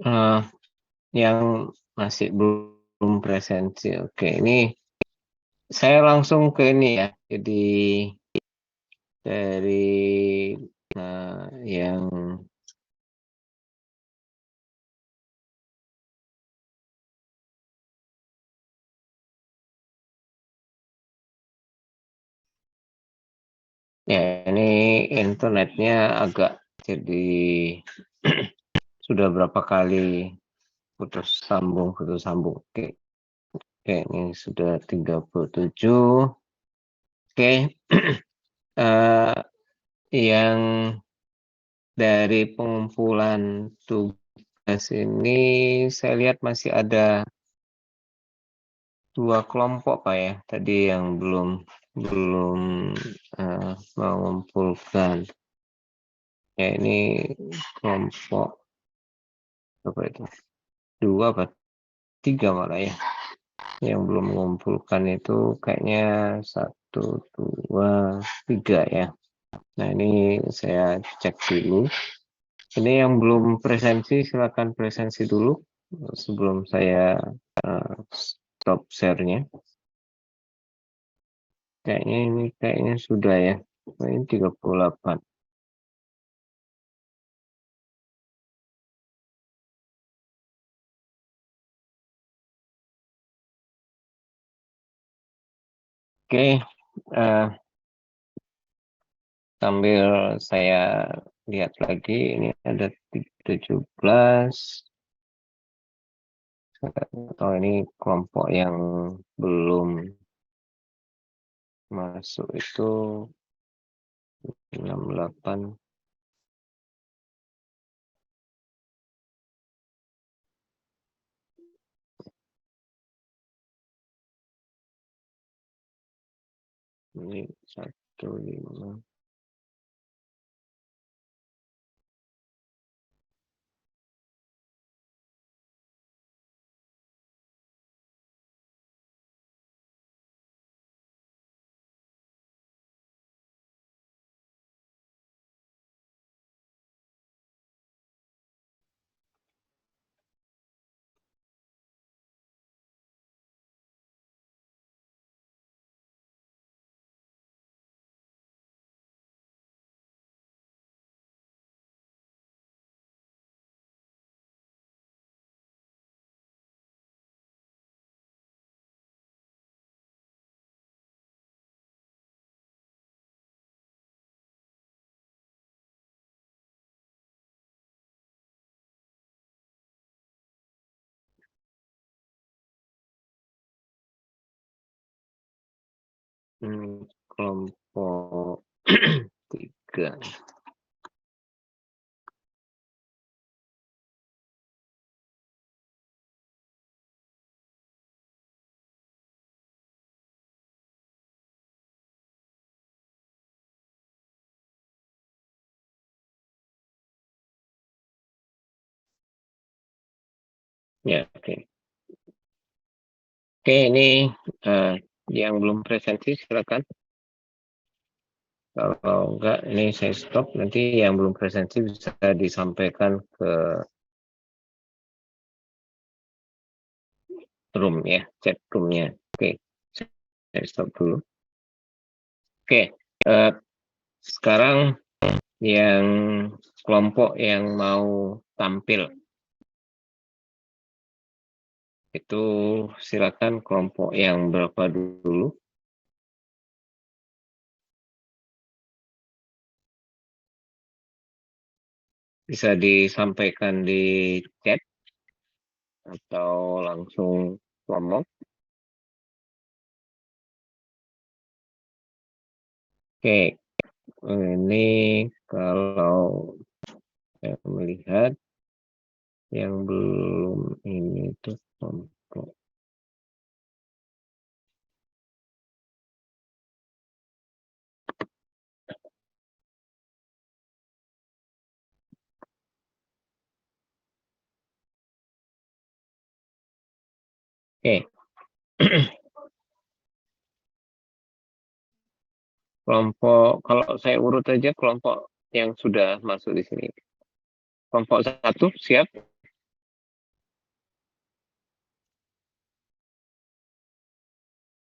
Eee, yang masih belum presensi, oke. Ini saya langsung ke ini ya, jadi dari, yang ya ini internetnya agak jadi sudah berapa kali putus sambung. Oke oke, ini sudah 37. Oke, eee, yang dari pengumpulan tugas ini saya lihat masih ada 2 kelompok, Pak, ya, tadi yang belum belum, mengumpulkan. Ya ini kelompok berapa itu? 2 apa 3 malah ya, yang belum mengumpulkan itu kayaknya 1, 2, 3 ya. Nah ini saya cek dulu. Ini yang belum presensi silakan presensi dulu, sebelum saya, stop share-nya. Kayaknya sudah ya. Oh ini 38. Oke, sambil saya lihat lagi, ini ada 17. Saya nggak tahu ini kelompok yang belum masuk itu 68. Ini 15. Kelompok 3. Ya, oke. Oke, ini, yang belum presensi silakan. Kalau enggak ini saya stop, nanti yang belum presensi bisa disampaikan ke room ya, chat room-nya. Oke, saya stop dulu. Oke, sekarang yang kelompok yang mau tampil itu silakan kelompok yang berapa dulu. Bisa disampaikan di chat atau langsung ngomong. Oke, ini kalau saya melihat yang belum ini tuh kelompok. Oke, kelompok kalau saya urut aja kelompok yang sudah masuk di sini. Kelompok 1 siap,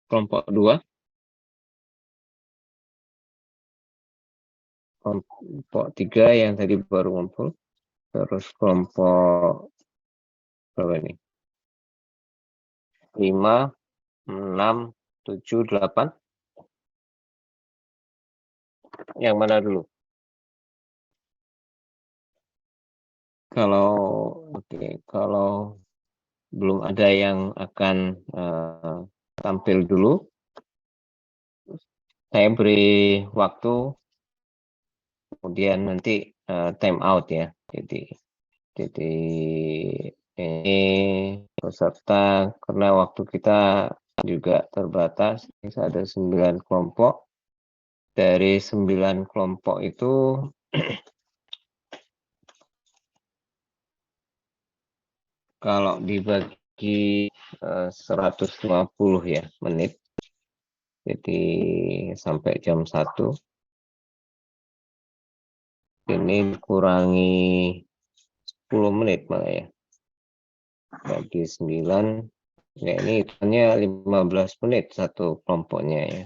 kelompok 2, kelompok 3 yang tadi baru ngumpul, terus kelompok berapa ini? 5, 6, 7, 8. Yang mana dulu? Kalau kalau belum ada yang akan tampil dulu, saya beri waktu, kemudian nanti time out ya. Jadi ini peserta, karena waktu kita juga terbatas, ada 9 kelompok. Dari 9 kelompok itu kalau dibagi 150 ya menit, jadi sampai jam 1, ini dikurangi 10 menit malah ya, bagi 9, ya ini hitungnya 15 menit satu kelompoknya ya.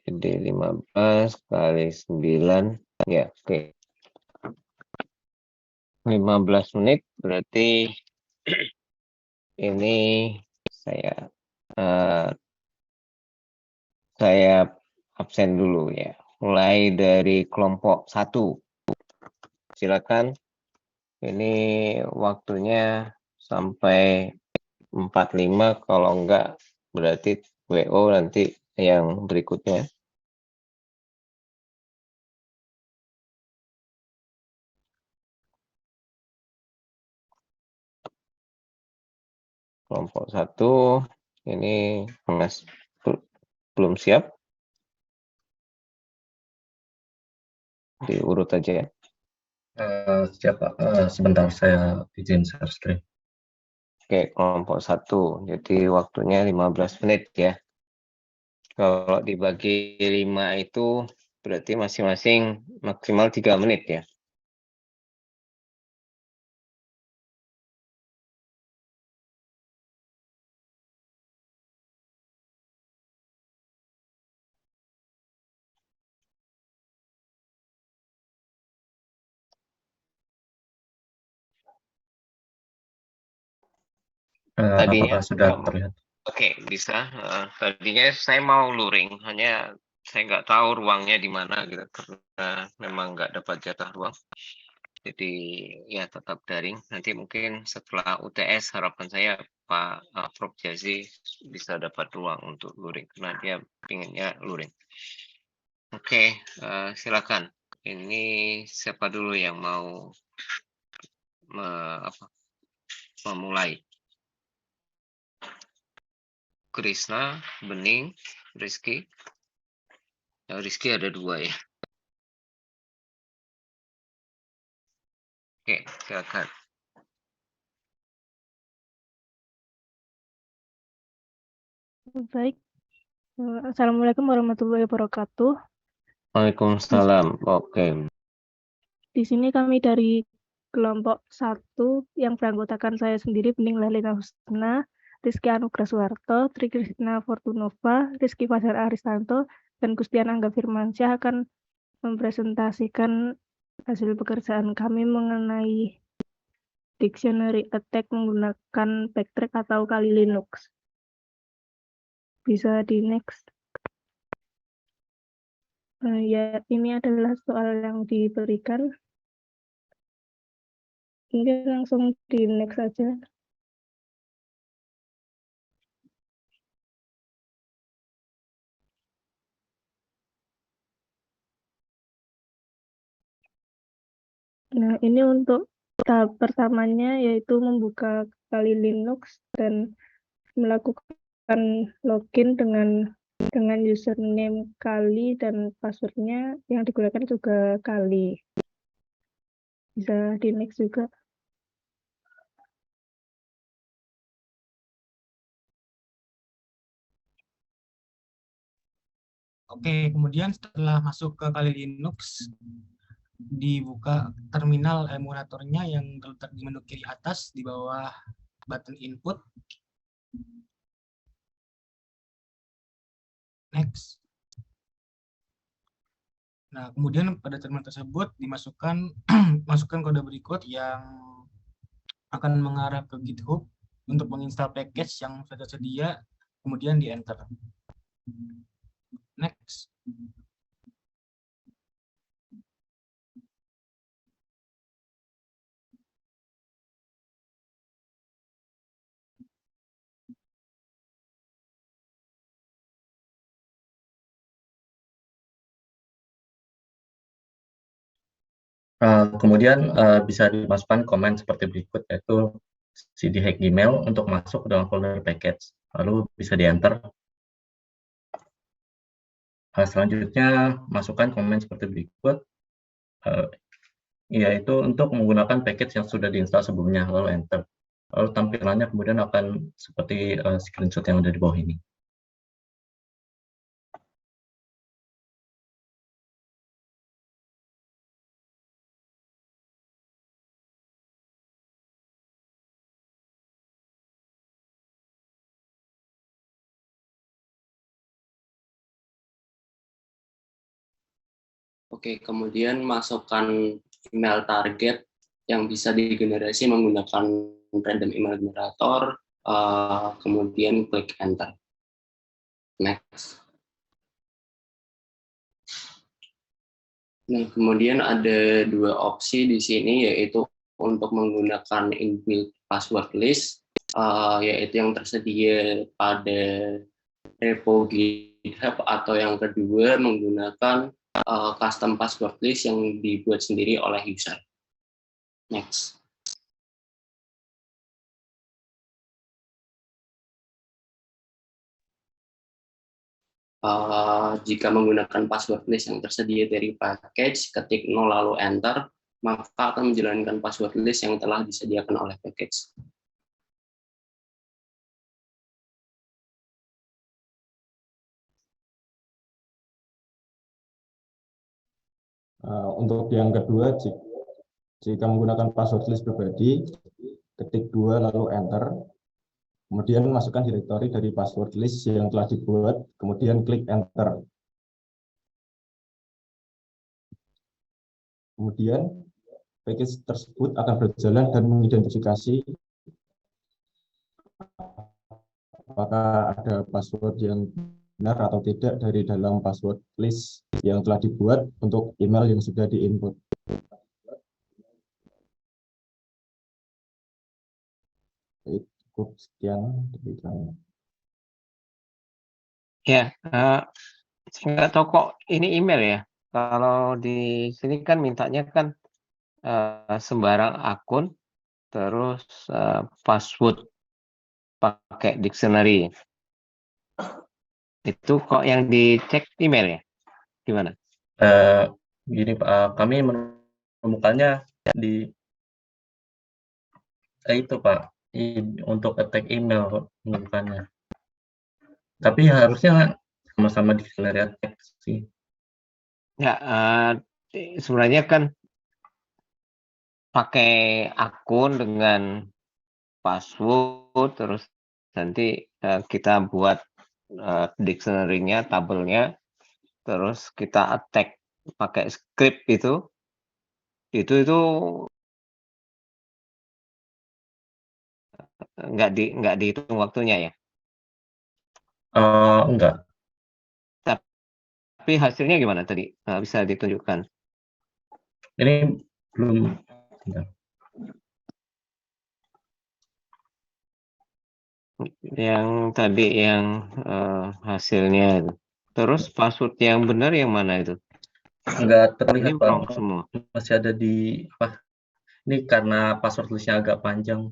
Jadi 15 kali 9, ya oke. 15 menit berarti ini saya absen dulu ya. Mulai dari kelompok 1. Silakan. Ini waktunya sampai 45, kalau enggak berarti WO nanti yang berikutnya. Kelompok 1 ini belum siap. Diurut aja ya. Siap Pak, sebentar saya izin share screen. Oke, kelompok 1. Jadi waktunya 15 menit ya. Kalau dibagi 5 itu berarti masing-masing maksimal 3 menit ya. Tadinya Apakah sudah terlihat? Oke, bisa. Tadinya saya mau luring, hanya saya nggak tahu ruangnya di mana gitu, karena memang nggak dapat jatah ruang. Jadi ya tetap daring. Nanti mungkin setelah UTS harapan saya Pak Prof Jazi bisa dapat ruang untuk luring, karena dia pinginnya luring. Oke, silakan. Ini siapa dulu yang mau memulai? Krisna, Bening, Rizky. Rizky ada 2 ya. Oke, silakan. Baik. Assalamualaikum warahmatullahi wabarakatuh. Waalaikumsalam. Oke. Di sini kami dari kelompok 1 yang beranggotakan saya sendiri, Bening Lailina Husna, Rizky Anugrah Suwarto, Tri Kristina Fortunova, Rizky Fajar Aristanto, dan Gustian Angga Firmansyah akan mempresentasikan hasil pekerjaan kami mengenai dictionary attack menggunakan backtrack atau Kali Linux. Bisa di next. Ya, ini adalah soal yang diberikan. Mungkin langsung di next saja. Nah, ini untuk tahap pertamanya yaitu membuka Kali Linux dan melakukan login dengan username Kali dan passwordnya yang digunakan juga Kali. Bisa di next juga. Oke, kemudian setelah masuk ke Kali Linux, dibuka terminal emulatornya yang terletak di menu kiri atas di bawah button input. Next. Nah, kemudian pada terminal tersebut dimasukkan masukkan kode berikut yang akan mengarah ke GitHub untuk menginstal package yang sudah tersedia, kemudian di enter. Next. Kemudian bisa dimasukkan komen seperti berikut, yaitu cd hack Gmail untuk masuk ke dalam folder package. Lalu bisa di-enter. Selanjutnya, masukkan komen seperti berikut, yaitu untuk menggunakan package yang sudah diinstal sebelumnya, lalu enter. Lalu tampilannya kemudian akan seperti screenshot yang ada di bawah ini. Oke, kemudian masukkan email target yang bisa digenerasi menggunakan random email generator, kemudian klik enter. Next. Nah, kemudian ada dua opsi di sini, yaitu untuk menggunakan inbuilt password list, yaitu yang tersedia pada repo GitHub, atau yang kedua menggunakan custom password list yang dibuat sendiri oleh user. Next. Jika menggunakan password list yang tersedia dari package, ketik 0 lalu enter, maka akan menjalankan password list yang telah disediakan oleh package. Untuk yang kedua, jika menggunakan password list pribadi, ketik 2 lalu enter, kemudian masukkan direktori dari password list yang telah dibuat, kemudian klik enter. Kemudian package tersebut akan berjalan dan mengidentifikasi apakah ada password yang benar atau tidak dari dalam password list yang telah dibuat untuk email yang sudah di-input. Cukup sekian dari kami. Ya, saya nggak tahu kok ini email ya. Kalau di sini kan mintanya kan sembarang akun, terus password pakai dictionary. Itu kok yang dicek email ya? Gimana? Gini Pak, kami menemukannya di itu Pak, untuk attack email menemukannya. Tapi harusnya sama-sama dictionary attack sih. Ya, sebenarnya kan pakai akun dengan password, terus nanti kita buat dictionary-nya, tabelnya, terus kita attack pakai script itu nggak dihitung waktunya ya. Enggak. Tapi hasilnya gimana tadi? Bisa ditunjukkan? Ini belum. Enggak. Yang tadi yang hasilnya, terus password yang benar yang mana itu? Enggak terlihat Ini Pak. wrong semua. Masih ada di apa? Ini karena password listnya agak panjang.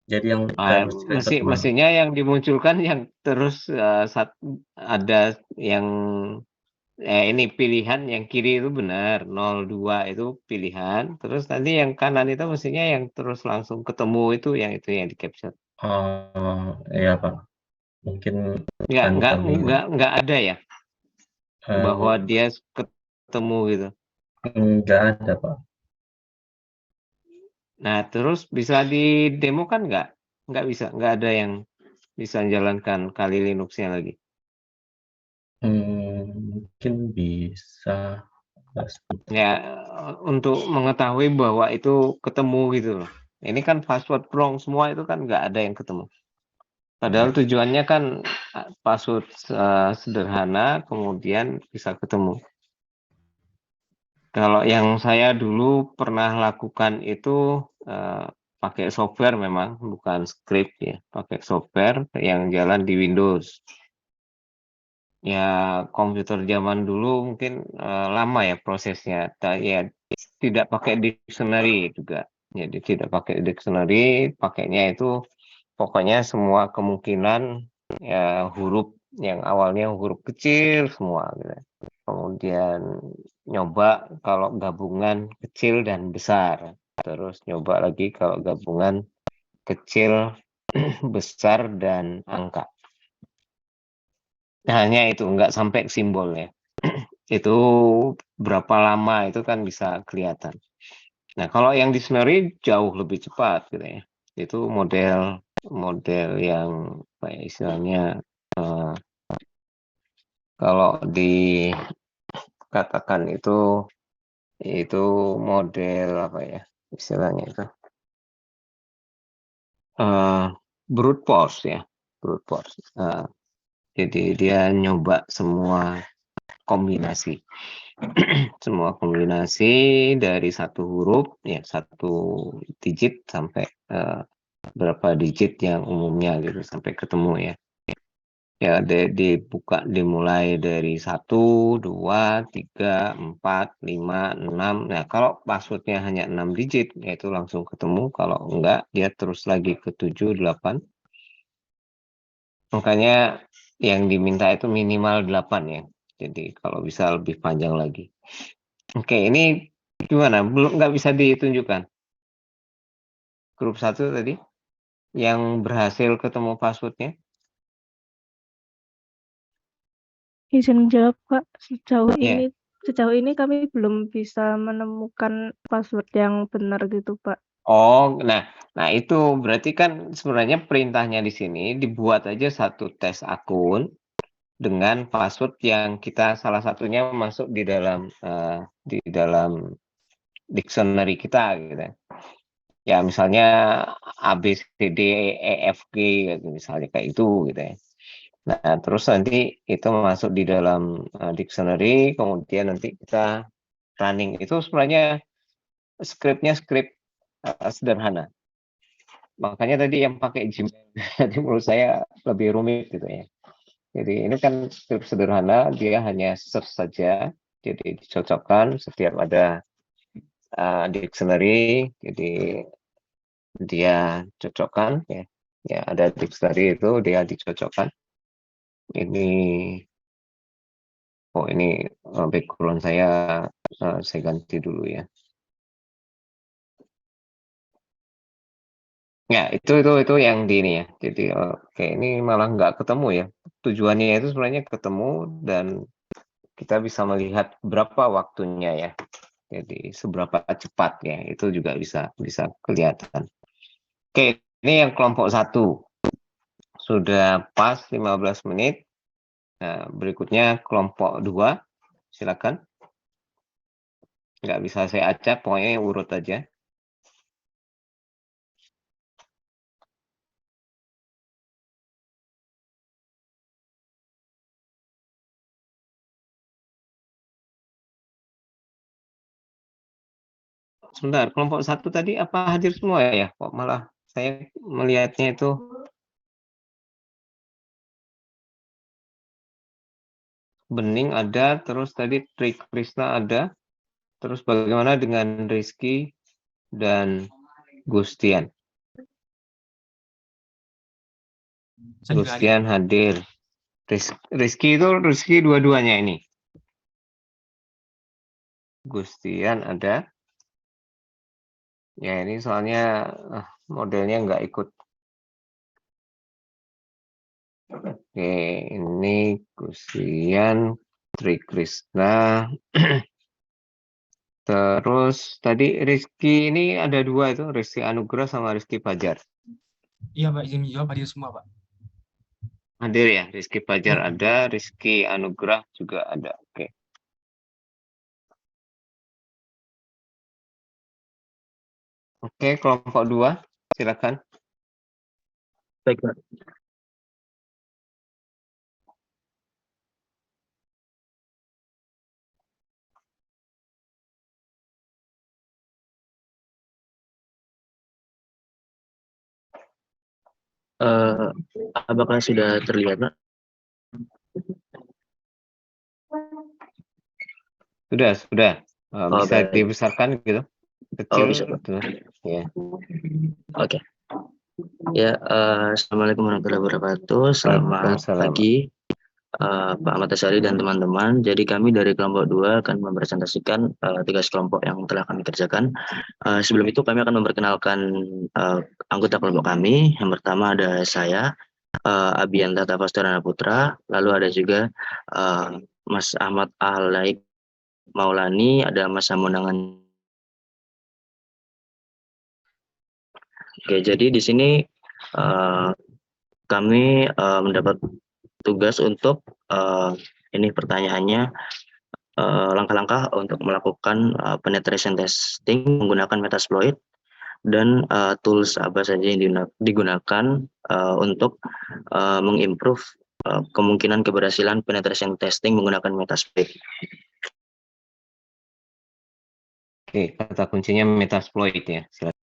Jadi yang harus Mestinya yang dimunculkan yang terus ada yang ini pilihan yang kiri itu benar, 02 itu pilihan, terus nanti yang kanan itu mestinya yang terus langsung ketemu itu yang di capture. Iya Pak. Mungkin Enggak ada ya bahwa dia ketemu gitu. Enggak ada Pak. Nah, terus bisa didemokan nggak? Nggak bisa, nggak ada yang bisa menjalankan kali Linux-nya lagi. Mungkin bisa Ya, untuk mengetahui bahwa itu ketemu gitu loh. Ini kan password wrong semua itu kan nggak ada yang ketemu. Padahal tujuannya kan password sederhana kemudian bisa ketemu. Kalau yang saya dulu pernah lakukan itu pakai software memang, bukan script ya, pakai software yang jalan di Windows. Ya komputer zaman dulu mungkin lama ya prosesnya, ya tidak pakai dictionary juga. Jadi tidak pakai dictionary, pakainya itu pokoknya semua kemungkinan ya huruf yang awalnya huruf kecil semua gitu. Kemudian nyoba kalau gabungan kecil dan besar. Terus nyoba lagi kalau gabungan kecil, besar, dan angka. Hanya itu, nggak sampai simbolnya. Itu berapa lama itu kan bisa kelihatan. Nah, kalau yang dictionary jauh lebih cepat gitu ya. Itu model yang apa ya, istilahnya kalau dikatakan itu model apa ya istilahnya itu brute force ya, brute force. Jadi dia nyoba semua kombinasi. Semua kombinasi dari satu huruf ya, satu digit sampai berapa digit yang umumnya gitu sampai ketemu ya. Ya, dibuka dimulai dari 1, 2, 3, 4, 5, 6. Nah, kalau passwordnya hanya 6 digit, yaitu langsung ketemu. Kalau enggak, dia terus lagi ke 7, 8. Makanya yang diminta itu minimal 8 ya. Jadi kalau bisa lebih panjang lagi. Oke, ini gimana? Belum nggak bisa ditunjukkan. Grup 1 tadi yang berhasil ketemu passwordnya. Izin jawab, Pak. Ya. Sejauh ini kami belum bisa menemukan password yang benar gitu, Pak. Oh, nah itu berarti kan sebenarnya perintahnya di sini dibuat aja satu tes akun dengan password yang kita salah satunya masuk di dalam dictionary kita gitu. Ya misalnya A B C D E F G gitu, misalnya kayak itu gitu ya. Nah, terus nanti itu masuk di dalam dictionary, kemudian nanti kita running. Itu sebenarnya skripnya skrip sederhana. Makanya tadi yang pakai Gmail, jadi menurut saya lebih rumit gitu ya. Jadi ini kan skrip sederhana, dia hanya search saja, jadi dicocokkan setiap ada dictionary, jadi dia cocokkan ya. Ya ada dictionary itu dia dicocokkan. Ini background saya ganti dulu ya. Ya, itu yang di ini ya. Jadi oke, ini malah nggak ketemu ya. Tujuannya itu sebenarnya ketemu dan kita bisa melihat berapa waktunya ya. Jadi seberapa cepat ya, itu juga bisa kelihatan. Oke, ini yang kelompok 1. Sudah pas 15 menit. Nah, berikutnya kelompok 2. Silakan. Nggak bisa saya acak, pokoknya urut aja. Sebentar, kelompok 1 tadi apa hadir semua ya? Kok malah saya melihatnya itu Bening ada, terus tadi Tri Krisna ada, terus bagaimana dengan Rizky dan Gustian? Gustian hadir. Rizky dua-duanya ini. Gustian ada. Ya ini soalnya modelnya nggak ikut. Oke, ini Gustian, Tri Krisna. Terus tadi Rizky ini ada 2 itu, Rizky Anugrah sama Rizky Fajar. Iya Pak, izin menjawab hadir semua Pak. Hadir ya, Rizky Fajar ada, Rizky Anugrah juga ada. Oke. Oke, kelompok 2, silakan. Baik, Pak. Apakah sudah terlihat, Pak? Sudah. Oh, Bisa baik. dibesarkan gitu, Oh, kecil bisa, Pak. gitu. Ya. Oke. Ya, Assalamualaikum warahmatullahi wabarakatuh. Selamat Waalaikumsalam. pagi, Pak Ahmad Tasari dan teman-teman. Jadi kami dari kelompok 2 akan mempresentasikan tugas kelompok yang telah kami kerjakan. Sebelum itu kami akan memperkenalkan anggota kelompok kami. Yang pertama ada saya, Abianta Tafastorana Putra. Lalu ada juga Mas Ahmad Alaik Maulani, ada Mas Samunangan. Oke, jadi di sini kami mendapat tugas untuk ini pertanyaannya, langkah-langkah untuk melakukan penetration testing menggunakan Metasploit dan tools apa saja yang digunakan untuk mengimprove kemungkinan keberhasilan penetration testing menggunakan Metasploit. Oke, kata kuncinya Metasploit ya. Silakan.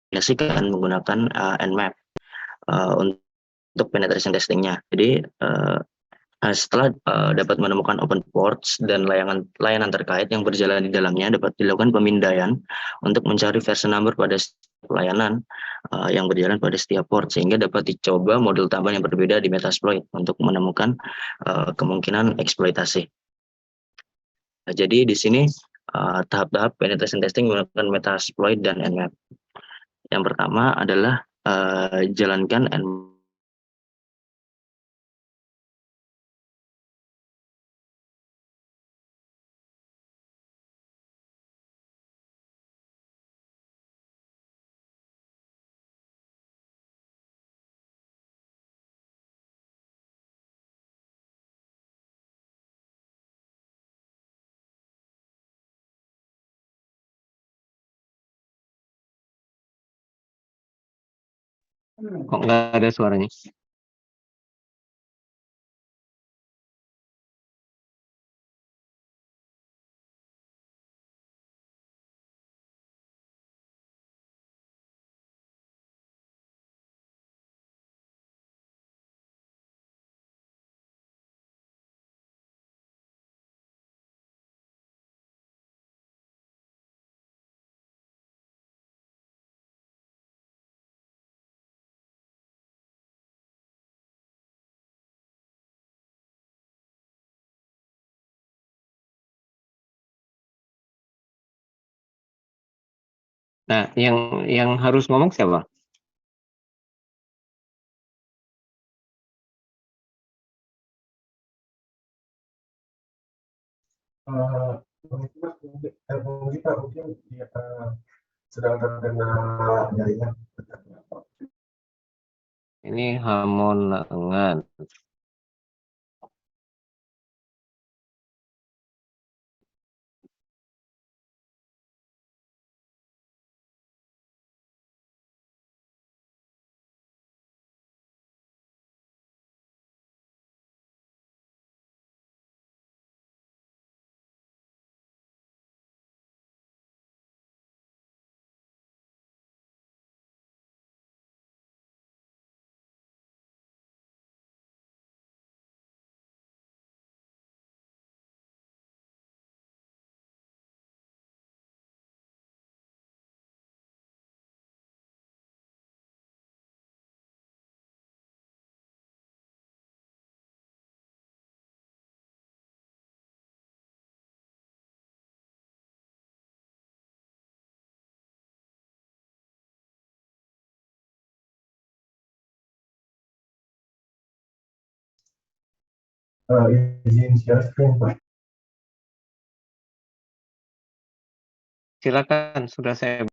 Aplikasikan menggunakan Nmap untuk penetration testingnya. Jadi setelah dapat menemukan open ports dan layanan terkait yang berjalan di dalamnya, dapat dilakukan pemindaian untuk mencari version number pada setiap layanan yang berjalan pada setiap port, sehingga dapat dicoba modul tambahan yang berbeda di Metasploit untuk menemukan kemungkinan eksploitasi. Nah, jadi di sini tahap-tahap penetration testing menggunakan Metasploit dan Nmap. Yang pertama adalah jalankan Nmap. Kok nggak ada suaranya? Nah, yang harus ngomong siapa? Mungkin dia sedang terkena jaringan. Ini Hamonangan. Izin share screen, Pak. Silakan, sudah saya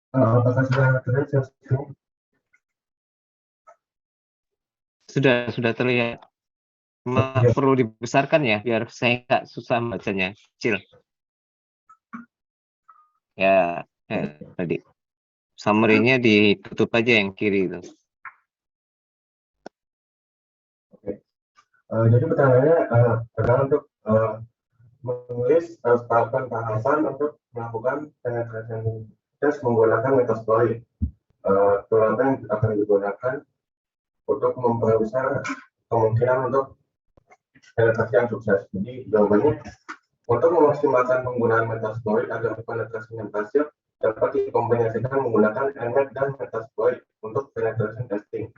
Apakah sudah terlihat? sudah terlihat. Perlu dibesarkan ya, biar saya nggak susah bacanya, kecil. Ya, tadi. Summary-nya ditutup aja yang kiri itu. Jadi pertanyaannya adalah untuk menulis tahapan untuk melakukan penetration test menggunakan Metasploit. Tool yang akan digunakan untuk memperbesar kemungkinan untuk penetrasi yang sukses. Jadi jawabannya, untuk memaksimalkan penggunaan Metasploit agar penetrasinya berhasil, dapat dikombinasikan menggunakan Nmap dan Metasploit untuk penetration testing.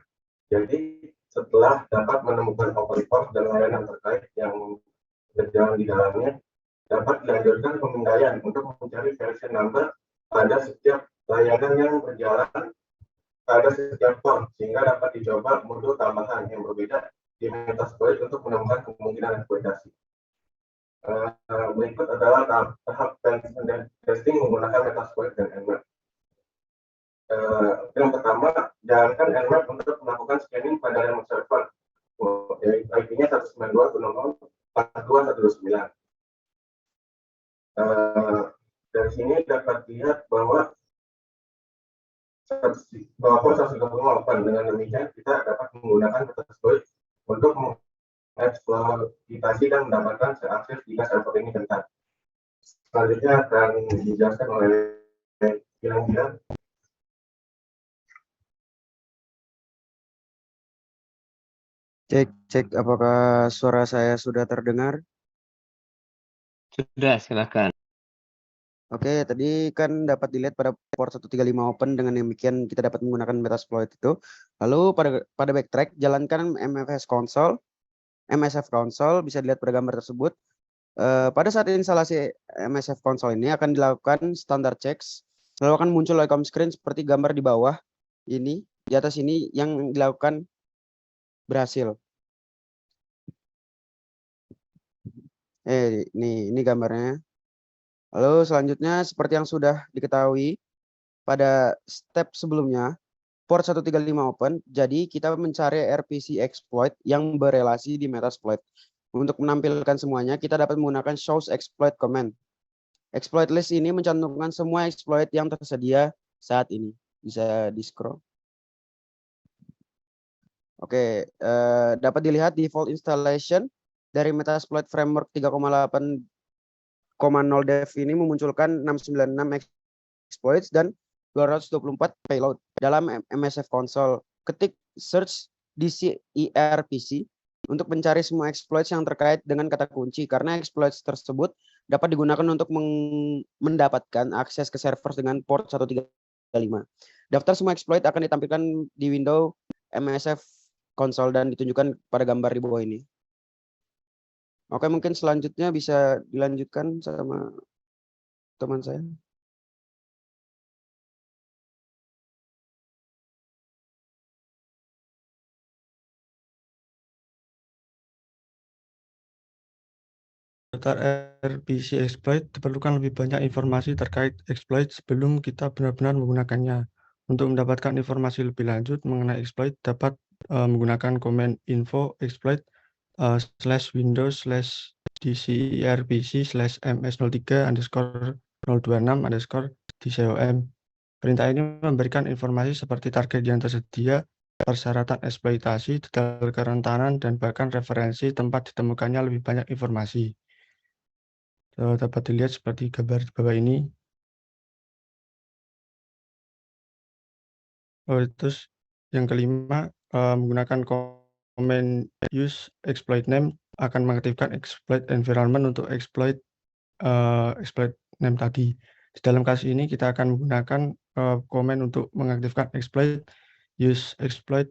Jadi setelah dapat menemukan report dan layanan terkait yang berjalan di dalamnya, dapat dilanjutkan pemindaian untuk mencari versi number pada setiap layanan yang berjalan pada setiap form, sehingga dapat dicoba modul tambahan yang berbeda di Metasploit untuk menemukan kemungkinan eksploitasi. Berikut adalah tahap testing menggunakan Metasploit dan Nmap. Yang pertama, jalankan Nmap untuk melakukan scanning pada remote server, IP-nya 192.168.219. Dari sini dapat dilihat bahwa port 138. Dengan demikian kita dapat menggunakan Metasploit untuk mengeksploitasi dan mendapatkan akses jika server ini rentan. Selanjutnya akan dijelaskan oleh Gilang. Cek, apakah suara saya sudah terdengar? Sudah, silakan. Oke, tadi kan dapat dilihat pada port 135 open, dengan demikian kita dapat menggunakan Metasploit itu. Lalu pada backtrack, jalankan MSF console, bisa dilihat pada gambar tersebut. Pada saat instalasi MSF console ini akan dilakukan standard checks, lalu akan muncul icon screen seperti gambar di bawah ini, di atas ini yang dilakukan berhasil. Ini gambarnya. Lalu selanjutnya seperti yang sudah diketahui pada step sebelumnya, port 135 open, jadi kita mencari RPC exploit yang berelasi di Metasploit. Untuk menampilkan semuanya, kita dapat menggunakan shows exploit command. Exploit list ini mencantumkan semua exploit yang tersedia saat ini. Bisa di-scroll. Oke, dapat dilihat default installation dari Metasploit Framework 3.8.0 dev ini memunculkan 696 exploits dan 224 payload dalam MSF console. Ketik search DCERPC untuk mencari semua exploits yang terkait dengan kata kunci, karena exploits tersebut dapat digunakan untuk mendapatkan akses ke server dengan port 135. Daftar semua exploit akan ditampilkan di window MSF console dan ditunjukkan pada gambar di bawah ini. Oke, mungkin selanjutnya bisa dilanjutkan sama teman saya. Daftar RPC exploit diperlukan lebih banyak informasi terkait exploit sebelum kita benar-benar menggunakannya. Untuk mendapatkan informasi lebih lanjut mengenai exploit, dapat menggunakan command info exploit /windows/dcerpc/ms03_026_dcom. Perintah ini memberikan informasi seperti target yang tersedia, persyaratan eksploitasi, detail kerentanan, dan bahkan referensi tempat ditemukannya lebih banyak informasi. Dapat dilihat seperti gambar di bawah ini. Terus yang kelima, menggunakan command use exploit name akan mengaktifkan exploit environment untuk exploit name tadi. Di dalam kasus ini kita akan menggunakan command untuk mengaktifkan exploit use exploit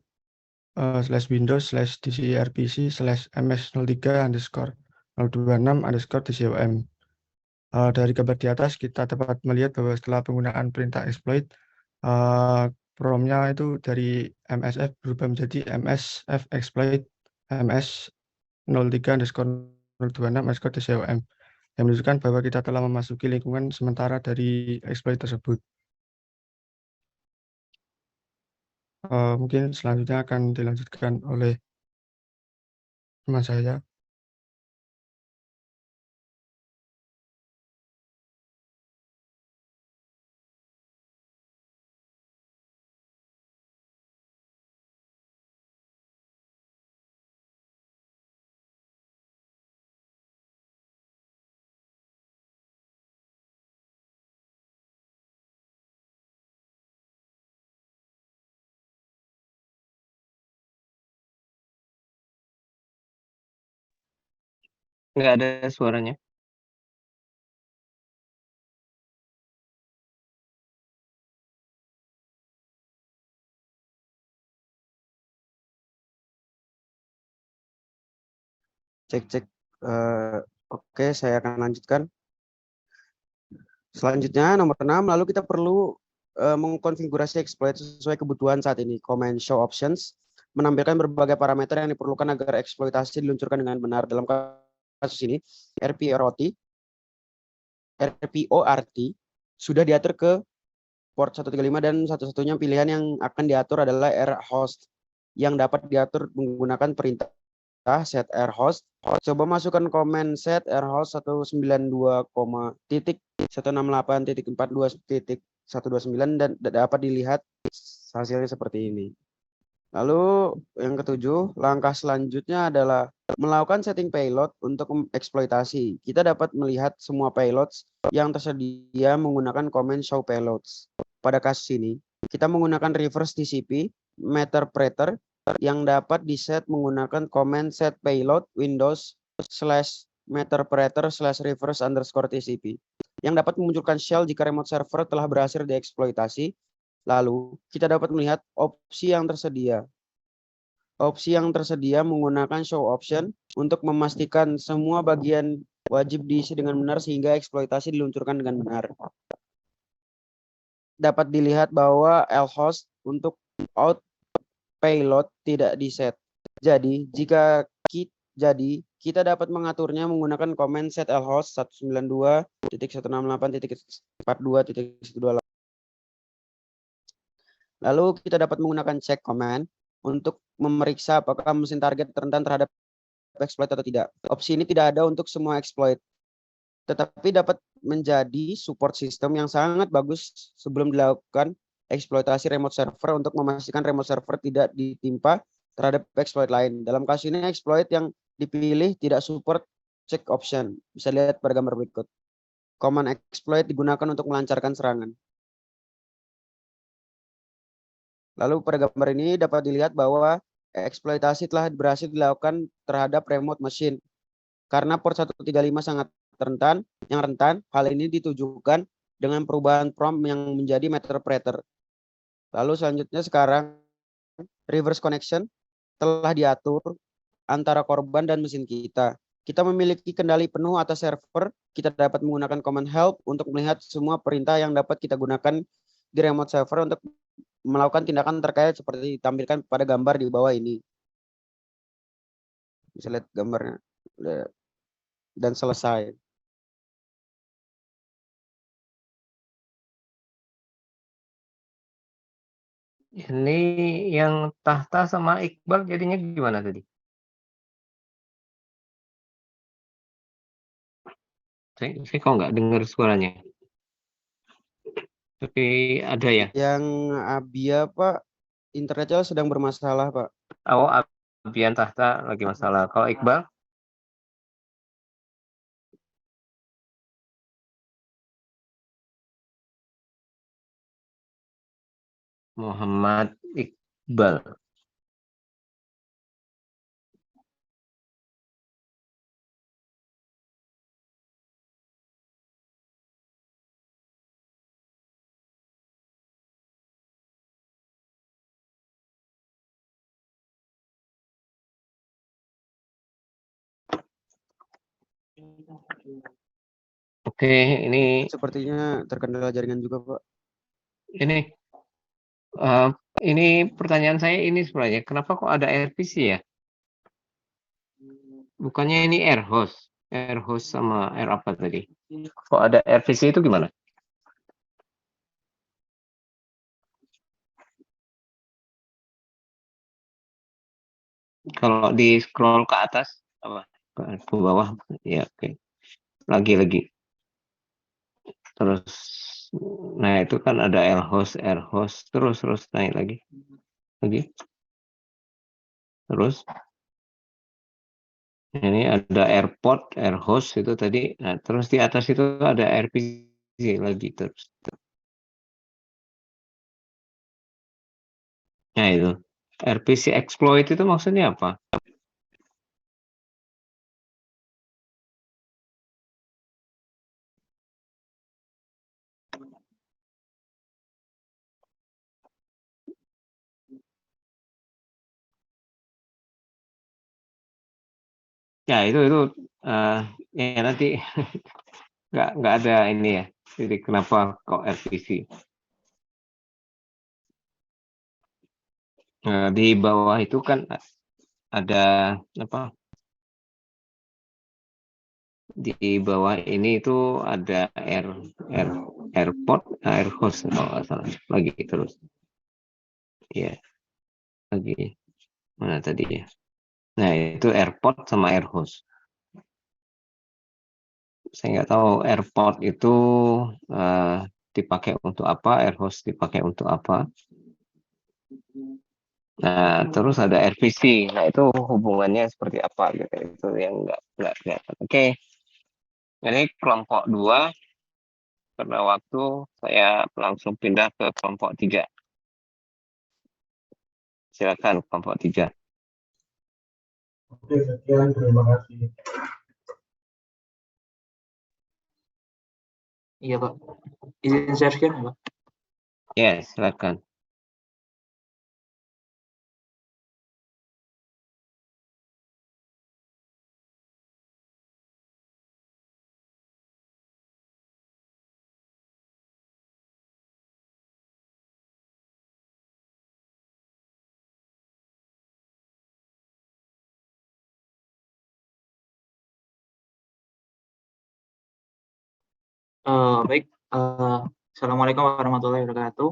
/windows/dcerpc/ms03_026_dcom. Dari gambar di atas kita dapat melihat bahwa setelah penggunaan perintah exploit, promnya itu dari MSF berubah menjadi MSF exploit MS 03_026_TCOM yang menunjukkan bahwa kita telah memasuki lingkungan sementara dari exploit tersebut. Mungkin selanjutnya akan dilanjutkan oleh teman saya. Nggak ada suaranya. Cek. Oke, saya akan lanjutkan. Selanjutnya nomor 6, lalu kita perlu mengkonfigurasi exploit sesuai kebutuhan saat ini. Command show options menampilkan berbagai parameter yang diperlukan agar eksploitasi diluncurkan dengan benar. Dalam kasus ini, RPORT sudah diatur ke port 135 dan satu-satunya pilihan yang akan diatur adalah rhost yang dapat diatur menggunakan perintah set rhost. Coba masukkan komen set rhost 192.168.42.129 dan dapat dilihat hasilnya seperti ini. Lalu yang ketujuh, langkah selanjutnya adalah melakukan setting payload untuk eksploitasi. Kita dapat melihat semua payloads yang tersedia menggunakan command show payloads. Pada kasus ini, kita menggunakan reverse TCP meterpreter yang dapat diset menggunakan command set payload Windows/meterpreter/reverse_TCP yang dapat memunculkan shell jika remote server telah berhasil dieksploitasi. Lalu, kita dapat melihat opsi yang tersedia. Opsi yang tersedia menggunakan show option untuk memastikan semua bagian wajib diisi dengan benar sehingga eksploitasi diluncurkan dengan benar. Dapat dilihat bahwa lhost untuk out payload tidak diset. Jadi, kita dapat mengaturnya menggunakan command set lhost 192.168.42.128. Lalu kita dapat menggunakan check command untuk memeriksa apakah mesin target rentan terhadap exploit atau tidak. Opsi ini tidak ada untuk semua exploit, tetapi dapat menjadi support system yang sangat bagus sebelum dilakukan eksploitasi remote server untuk memastikan remote server tidak ditimpa terhadap exploit lain. Dalam kasus ini, exploit yang dipilih tidak support check option. Bisa lihat pada gambar berikut. Command exploit digunakan untuk melancarkan serangan. Lalu pada gambar ini dapat dilihat bahwa eksploitasi telah berhasil dilakukan terhadap remote machine. Karena port 135 sangat rentan, hal ini ditujukan dengan perubahan prompt yang menjadi meterpreter. Lalu selanjutnya sekarang reverse connection telah diatur antara korban dan mesin kita. Kita memiliki kendali penuh atas server. Kita dapat menggunakan command help untuk melihat semua perintah yang dapat kita gunakan di remote server untuk melakukan tindakan terkait seperti ditampilkan pada gambar di bawah ini. Bisa lihat gambarnya. Dan selesai. Ini yang Tahta sama Iqbal jadinya gimana tadi? Saya kok nggak dengar suaranya. Tapi ada ya? Yang Abia, Pak, internetnya sedang bermasalah, Pak. Oh, Abian Tahta lagi masalah. Kalau Iqbal? Muhammad Iqbal. Oke, ini Sepertinya terkendala jaringan juga, Pak. ini Ini pertanyaan saya ini sebenarnya, kenapa kok ada RPC ya? Bukannya ini air host sama air apa tadi? Kok ada RPC itu gimana? Kalau di scroll ke atas apa? Ke bawah ya, oke. Lagi. Terus nah itu kan ada air host terus naik lagi. Terus ini ada airport, air host itu tadi. Nah, terus di atas itu ada RPC lagi terus. Nah, itu. RPC exploit itu maksudnya apa? Ya, itu ya nanti nggak ada ini ya. Jadi kenapa kok RPC? Di bawah itu kan ada apa? Di bawah ini itu ada airport, air host kalau nggak salah. Lagi terus. Ya, lagi. Mana tadi ya? Nah, itu airport sama air host. Saya nggak tahu airport itu dipakai untuk apa, air host dipakai untuk apa. Nah, terus ada RPC. Nah, itu hubungannya seperti apa gitu. Itu yang nggak kelihatan. Oke. Jadi kelompok 2 karena waktu saya langsung pindah ke kelompok 3. Silakan kelompok 3. Oke, sekian, terima kasih. Iya, Pak. Izin share screen, ya, Pak. Ya, silakan. Baik. Assalamualaikum warahmatullahi wabarakatuh.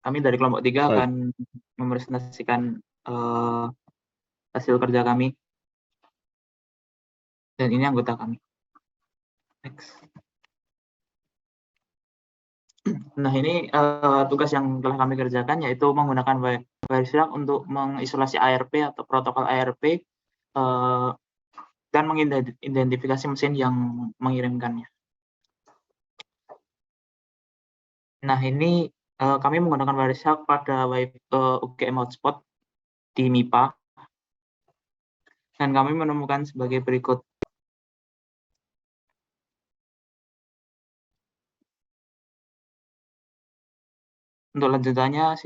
Kami dari kelompok 3 Baik. akan mempresentasikan hasil kerja kami. Dan ini anggota kami. Next. Nah, ini tugas yang telah kami kerjakan yaitu menggunakan Wireshark untuk mengisolasi ARP atau protokol ARP dan mengidentifikasi mesin yang mengirimkannya. Nah, ini kami menggunakan Wireshark pada UGM hotspot di MIPA. Dan kami menemukan sebagai berikut. Untuk lanjutannya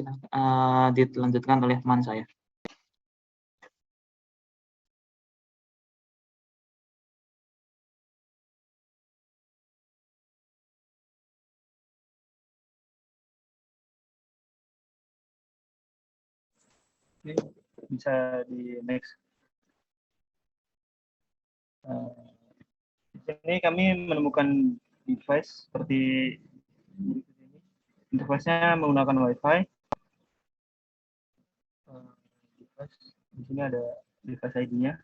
dilanjutkan oleh teman saya. Bisa di next. Di sini kami menemukan device seperti berikut ini. Interface-nya menggunakan Wi-Fi. Di sini ada device ID-nya.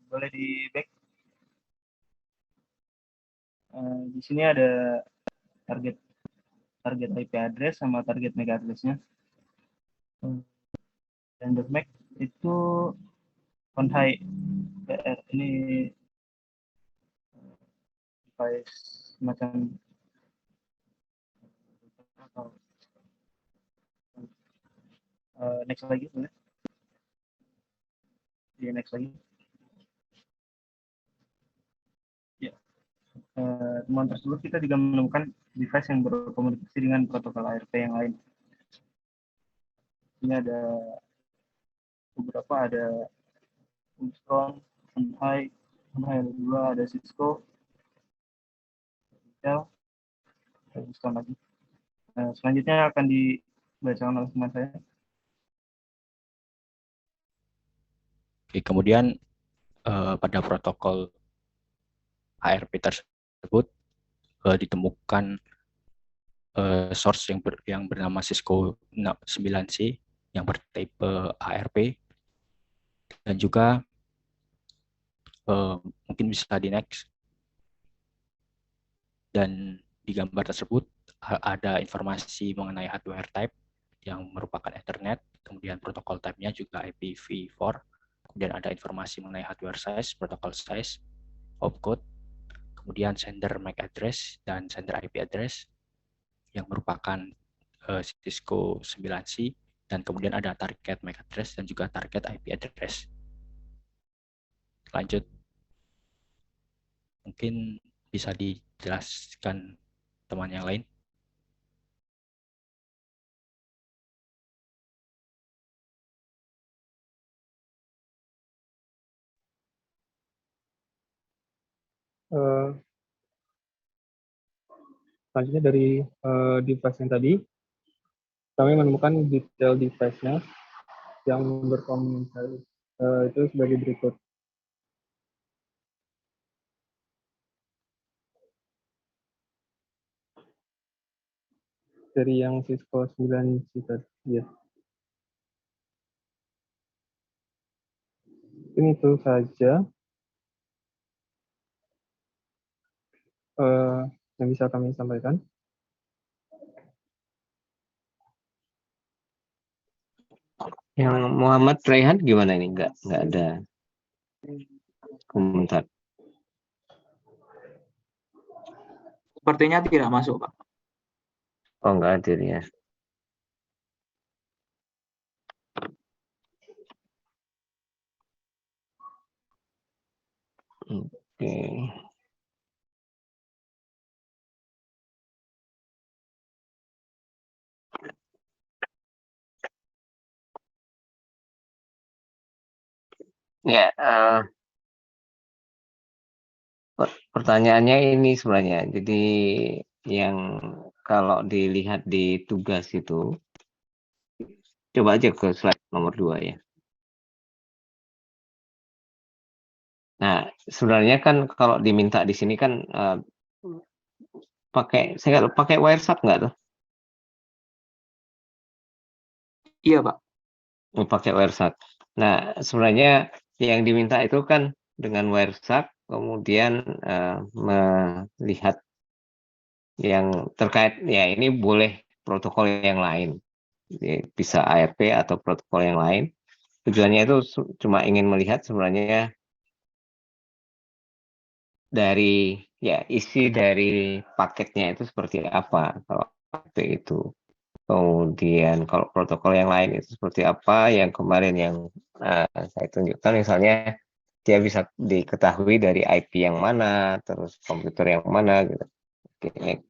Boleh di back. Di sini ada target IP address sama target MAC address-nya. Dan the MAC itu on high PR. Ini device macam next lagi boleh. Di next lagi. Ya. Temuan tersebut kita juga menemukan device yang berkomunikasi dengan protokol ARP yang lain. Ini ada beberapa, ada Armstrong, Sampai ada 2, ada Cisco, Intel, dan lagi. Selanjutnya akan dibacakan oleh teman saya. Oke, kemudian pada protokol ARP tersebut ditemukan source yang bernama Cisco 9C yang bertipe ARP, dan juga mungkin bisa di next. Dan di gambar tersebut ada informasi mengenai hardware type yang merupakan Ethernet, kemudian protokol type-nya juga IPv4, kemudian ada informasi mengenai hardware size, protokol size, opcode, kemudian sender MAC address dan sender IP address yang merupakan Cisco 9C, dan kemudian ada target MAC address dan juga target IP address. Lanjut, mungkin bisa dijelaskan teman yang lain. Selanjutnya dari device yang tadi, kami menemukan detail device-nya yang berkomunikasi itu sebagai berikut. Dari yang Cisco 9C tadi, ya. Ini itu saja yang bisa kami sampaikan. Yang Muhammad Raihan gimana ini? Nggak ada komentar. Sepertinya tidak masuk, Pak. Oh, nggak hadir ya. Oke. Ya, pertanyaannya ini sebenarnya. Jadi yang kalau dilihat di tugas itu, coba aja ke slide nomor 2 ya. Nah, sebenarnya kan kalau diminta di sini kan saya pakai Wireshark nggak tuh? Iya, Pak. Pakai Wireshark. Nah, sebenarnya yang diminta itu kan dengan Wireshark, kemudian melihat yang terkait, ya ini boleh protokol yang lain. Bisa ARP atau protokol yang lain. Tujuannya itu cuma ingin melihat sebenarnya dari isi dari paketnya itu seperti apa kalau ARP itu. Kemudian kalau protokol yang lain itu seperti apa, yang kemarin yang saya tunjukkan misalnya dia bisa diketahui dari IP yang mana, terus komputer yang mana gitu.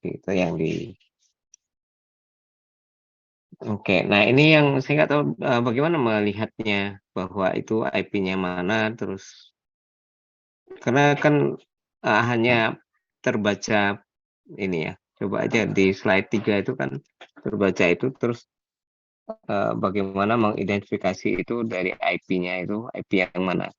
Itu yang di. Oke, nah ini yang saya nggak tahu bagaimana melihatnya bahwa itu IP-nya mana, terus karena kan hanya terbaca ini ya. Coba aja di slide 3 itu kan terbaca itu, terus bagaimana mengidentifikasi itu dari IP-nya itu IP yang mana.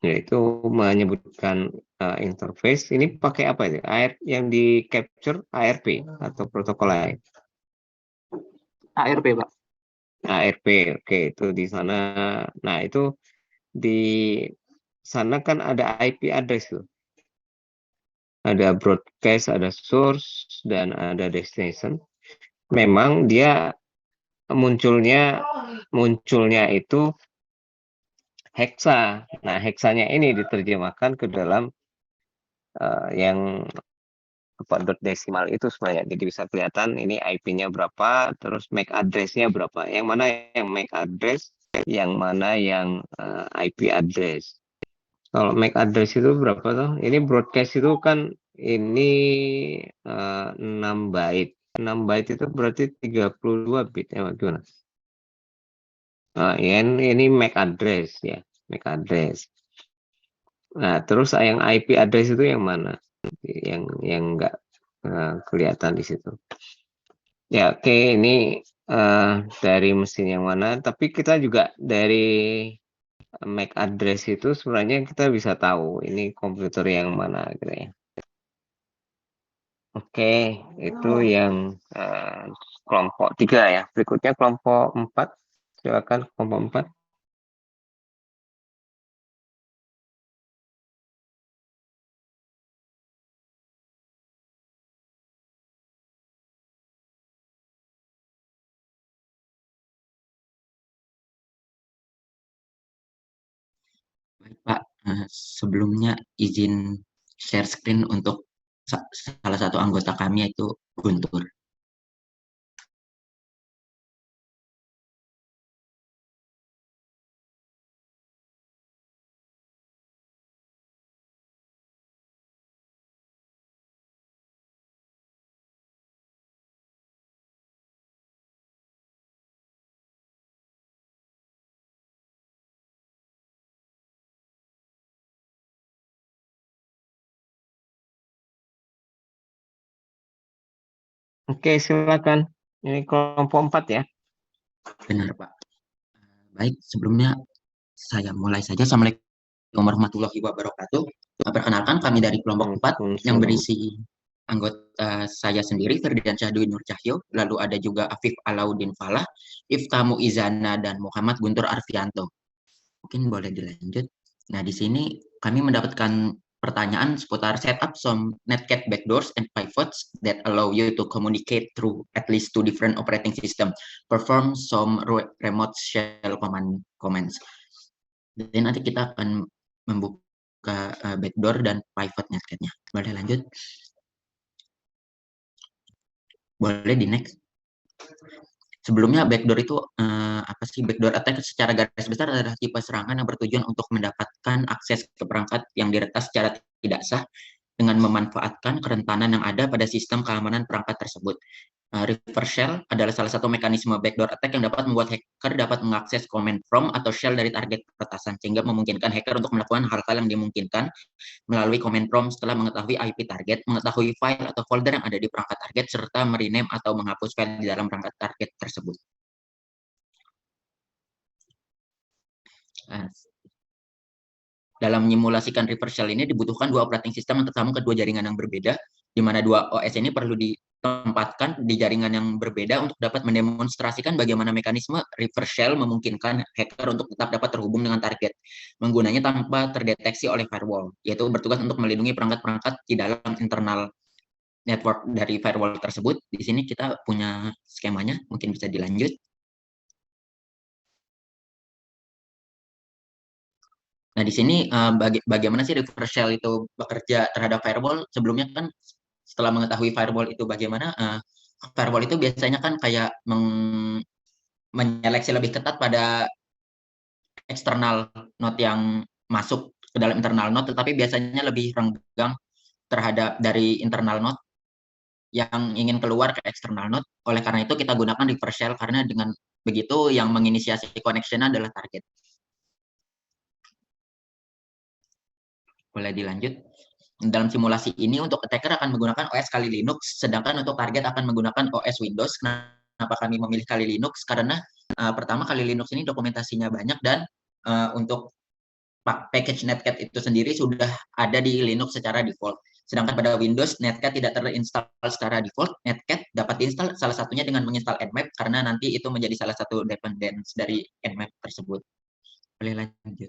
Yaitu menyebutkan interface. Ini pakai apa itu? Yang di capture ARP atau protokol lain? ARP, Pak. ARP, oke, itu di sana. Nah, itu di sana kan ada IP address tuh. Ada broadcast, ada source, dan ada destination. Memang dia munculnya itu hexa. Nah, hexanya ini diterjemahkan ke dalam yang dot desimal itu sebenarnya. Jadi bisa kelihatan ini IP-nya berapa, terus MAC address-nya berapa. Yang mana yang MAC address, yang mana yang IP address. Kalau MAC address itu berapa tuh? Ini broadcast itu kan ini 6 byte. 6 byte itu berarti 32 bit ya, gimana? Nah, ini MAC address ya, MAC address. Nah, terus yang IP address itu yang mana? Yang enggak kelihatan di situ. Ya, oke, ini dari mesin yang mana? Tapi kita juga dari MAC address itu sebenarnya kita bisa tahu ini komputer yang mana gitu ya. Oke, itu yang kelompok 3 ya. Berikutnya kelompok 4. Silakan kelompok 4. Baik, Pak, sebelumnya izin share screen untuk salah satu anggota kami yaitu Guntur. Oke, silakan. Ini kelompok 4 ya. Benar, Pak. Baik, sebelumnya saya mulai saja. Assalamualaikum warahmatullahi wabarakatuh. Perkenalkan, kami dari kelompok 4 yang berisi anggota saya sendiri, Ferdian Syahduin Nur Cahyo, lalu ada juga Afif Alauddin Falah, Iftamu Izana, dan Muhammad Guntur Arfianto. Mungkin boleh dilanjut. Nah, di sini kami mendapatkan pertanyaan seputar setup some netcat backdoors and pivots that allow you to communicate through at least 2 different operating system, perform some remote shell commands. Jadi nanti kita akan membuka backdoor dan pivot netcatnya. Boleh lanjut? Boleh di next. Sebelumnya backdoor itu apa sih? Backdoor attack secara garis besar adalah tipe serangan yang bertujuan untuk mendapatkan akses ke perangkat yang diretas secara tidak sah dengan memanfaatkan kerentanan yang ada pada sistem keamanan perangkat tersebut. Reverse shell adalah salah satu mekanisme backdoor attack yang dapat membuat hacker dapat mengakses command prompt atau shell dari target peretasan, sehingga memungkinkan hacker untuk melakukan hal-hal yang dimungkinkan melalui command prompt setelah mengetahui IP target, mengetahui file atau folder yang ada di perangkat target, serta merename atau menghapus file di dalam perangkat target tersebut. Dalam menyimulasikan reverse shell ini dibutuhkan 2 operating system yang tersambung ke 2 jaringan yang berbeda, di mana 2 OS ini perlu ditempatkan di jaringan yang berbeda untuk dapat mendemonstrasikan bagaimana mekanisme reverse shell memungkinkan hacker untuk tetap dapat terhubung dengan target, menggunanya tanpa terdeteksi oleh firewall, yaitu bertugas untuk melindungi perangkat-perangkat di dalam internal network dari firewall tersebut. Di sini kita punya skemanya, mungkin bisa dilanjut. Nah, di sini bagaimana sih reverse shell itu bekerja terhadap firewall? Sebelumnya kan setelah mengetahui firewall itu bagaimana, firewall itu biasanya kan kayak menyeleksi lebih ketat pada eksternal node yang masuk ke dalam internal node, tetapi biasanya lebih renggang terhadap dari internal node yang ingin keluar ke eksternal node. Oleh karena itu kita gunakan reverse shell, karena dengan begitu yang menginisiasi connection adalah target. Boleh dilanjut. Dalam simulasi ini untuk attacker akan menggunakan OS Kali Linux, sedangkan untuk target akan menggunakan OS Windows. Kenapa kami memilih Kali Linux? Karena pertama, Kali Linux ini dokumentasinya banyak, dan untuk package netcat itu sendiri sudah ada di Linux secara default. Sedangkan pada Windows, netcat tidak terinstall secara default. Netcat dapat diinstal salah satunya dengan menginstal Nmap, karena nanti itu menjadi salah satu dependensi dari Nmap tersebut. Boleh lanjut.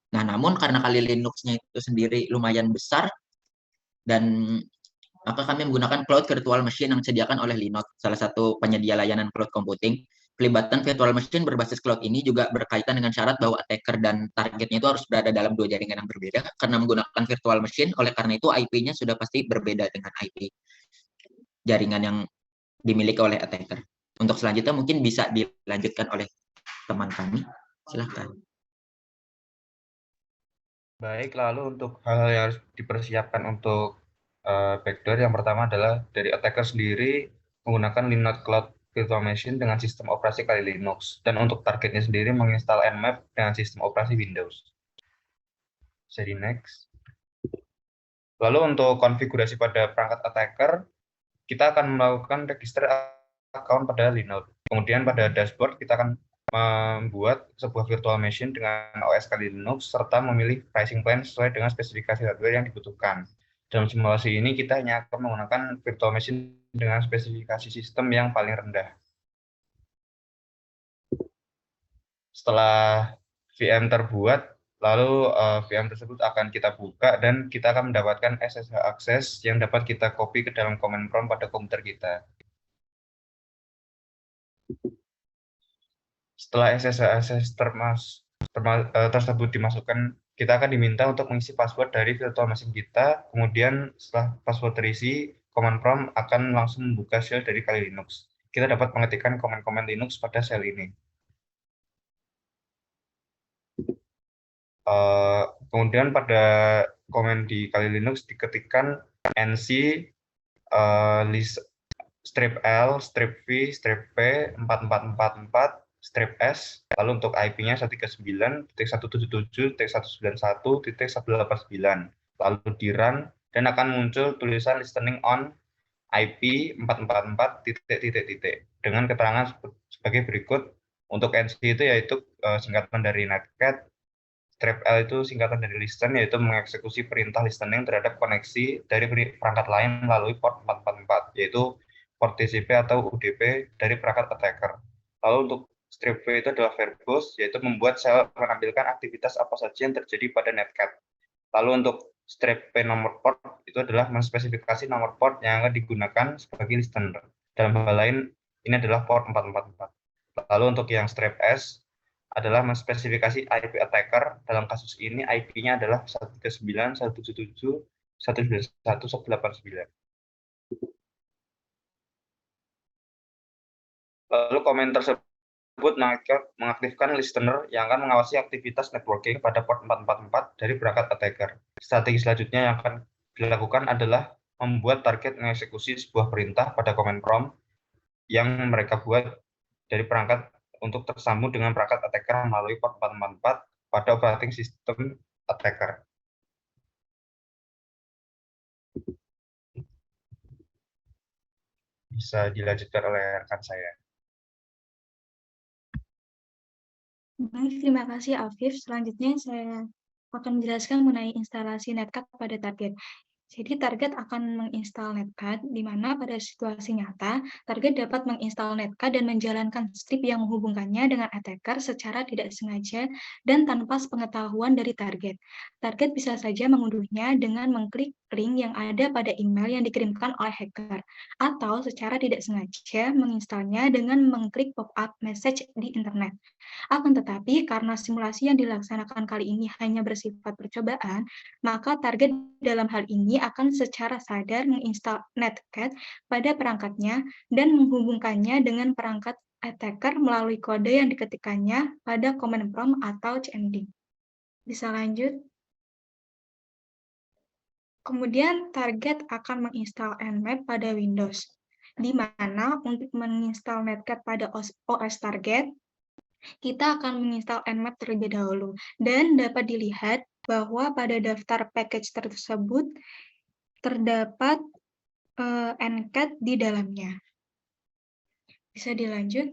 Nah, namun karena Kali Linux-nya itu sendiri lumayan besar, dan maka kami menggunakan Cloud Virtual Machine yang disediakan oleh Linode, salah satu penyedia layanan cloud computing. Pelibatan virtual machine berbasis cloud ini juga berkaitan dengan syarat bahwa attacker dan targetnya itu harus berada dalam 2 jaringan yang berbeda. Karena menggunakan virtual machine, oleh karena itu IP-nya sudah pasti berbeda dengan IP jaringan yang dimiliki oleh attacker. Untuk selanjutnya mungkin bisa dilanjutkan oleh teman kami. Silahkan. Baik, lalu untuk hal yang harus dipersiapkan untuk backdoor, yang pertama adalah dari attacker sendiri menggunakan Linode Cloud virtual machine dengan sistem operasi Kali Linux. Dan untuk targetnya sendiri menginstal Nmap dengan sistem operasi Windows. Jadi next. Lalu untuk konfigurasi pada perangkat attacker, kita akan melakukan register account pada Linux. Kemudian pada dashboard kita akan membuat sebuah virtual machine dengan OS Kali Linux serta memilih pricing plan sesuai dengan spesifikasi hardware yang dibutuhkan. Dalam simulasi ini kita hanya akan menggunakan virtual machine dengan spesifikasi sistem yang paling rendah. Setelah VM terbuat, lalu VM tersebut akan kita buka dan kita akan mendapatkan SSH access yang dapat kita copy ke dalam command prompt pada komputer kita. Setelah SSH access tersebut dimasukkan, kita akan diminta untuk mengisi password dari virtual machine kita. Kemudian setelah password terisi, command prompt akan langsung membuka shell dari Kali Linux. Kita dapat mengetikkan komen-komen Linux pada shell ini. Kemudian pada komen di Kali Linux diketikkan nc list strip L, strip V, strip P 4444 strip S, lalu untuk IP-nya 139.177.191.189, lalu di run dan akan muncul tulisan listening on IP 444 ... dengan keterangan sebagai berikut. Untuk NC itu yaitu singkatan dari netcat, strip L itu singkatan dari listen, yaitu mengeksekusi perintah listening terhadap koneksi dari perangkat lain melalui port 444, yaitu port TCP atau UDP dari perangkat attacker. Lalu untuk strip V itu adalah verbose, yaitu membuat sel menampilkan aktivitas apa saja yang terjadi pada netcat. Lalu untuk strip P nomor port itu adalah menspesifikasi nomor port yang akan digunakan sebagai listener. Dalam hal lain, ini adalah port 444. Lalu untuk yang strip S adalah menspesifikasi IP attacker. Dalam kasus ini IP-nya adalah 139.177.191.189. Lalu komen tersebut mengaktifkan listener yang akan mengawasi aktivitas networking pada port 444 dari perangkat attacker. Strategi selanjutnya yang akan dilakukan adalah membuat target mengeksekusi sebuah perintah pada command prompt yang mereka buat dari perangkat untuk tersambung dengan perangkat attacker melalui port 444 pada operating system attacker. Bisa dilanjutkan oleh rekan saya. Baik, terima kasih Afif. Selanjutnya saya akan menjelaskan mengenai instalasi netcat pada target. Jadi target akan menginstal netcat, di mana pada situasi nyata, target dapat menginstal netcat dan menjalankan skrip yang menghubungkannya dengan attacker secara tidak sengaja dan tanpa sepengetahuan dari target. Target bisa saja mengunduhnya dengan mengklik link yang ada pada email yang dikirimkan oleh hacker, atau secara tidak sengaja menginstalnya dengan mengklik pop-up message di internet. Akan tetapi, karena simulasi yang dilaksanakan kali ini hanya bersifat percobaan, maka target dalam hal ini akan secara sadar menginstal netcat pada perangkatnya dan menghubungkannya dengan perangkat attacker melalui kode yang diketikkannya pada command prompt atau CMD. Bisa lanjut? Kemudian target akan menginstal Nmap pada Windows, di mana untuk menginstal netcat pada OS target, kita akan menginstal Nmap terlebih dahulu, dan dapat dilihat bahwa pada daftar package tersebut terdapat ncat di dalamnya. Bisa dilanjut.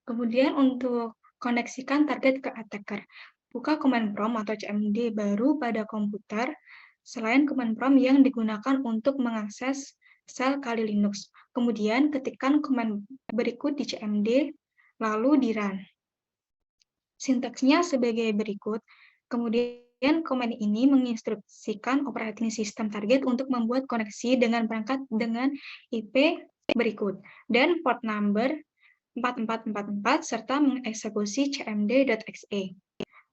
Kemudian untuk koneksikan target ke attacker, buka command prompt atau CMD baru pada komputer selain command prompt yang digunakan untuk mengakses sel Kali Linux. Kemudian ketikkan command berikut di CMD, lalu di run. Sintaksnya sebagai berikut. Kemudian command ini menginstruksikan operating system target untuk membuat koneksi dengan perangkat dengan IP berikut dan port number 4444 serta mengeksekusi cmd.exe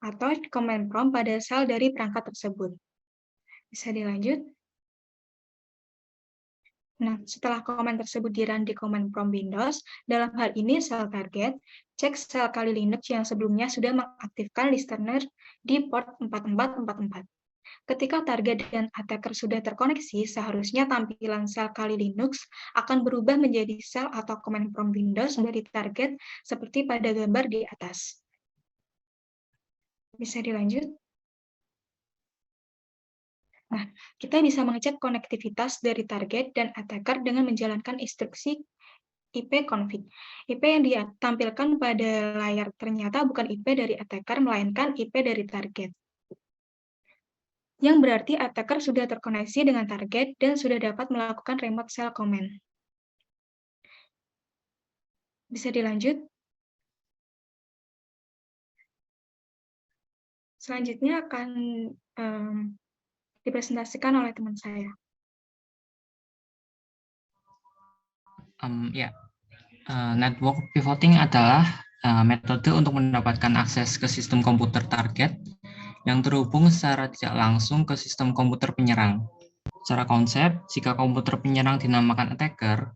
atau command prompt pada sel dari perangkat tersebut. Bisa dilanjut? Nah, setelah komen tersebut di-run di command prompt Windows, dalam hal ini sel target, cek sel Kali Linux yang sebelumnya sudah mengaktifkan listener di port 4444. Ketika target dan attacker sudah terkoneksi, seharusnya tampilan sel Kali Linux akan berubah menjadi sel atau command prompt Windows dari target seperti pada gambar di atas. Bisa dilanjut? Nah, kita bisa mengecek konektivitas dari target dan attacker dengan menjalankan instruksi ipconfig. IP yang ditampilkan pada layar ternyata bukan IP dari attacker, melainkan IP dari target. Yang berarti attacker sudah terkoneksi dengan target dan sudah dapat melakukan remote shell command. Bisa dilanjut? Selanjutnya akan dipresentasikan oleh teman saya. Network pivoting adalah metode untuk mendapatkan akses ke sistem komputer target yang terhubung secara tidak langsung ke sistem komputer penyerang. Secara konsep, jika komputer penyerang dinamakan attacker,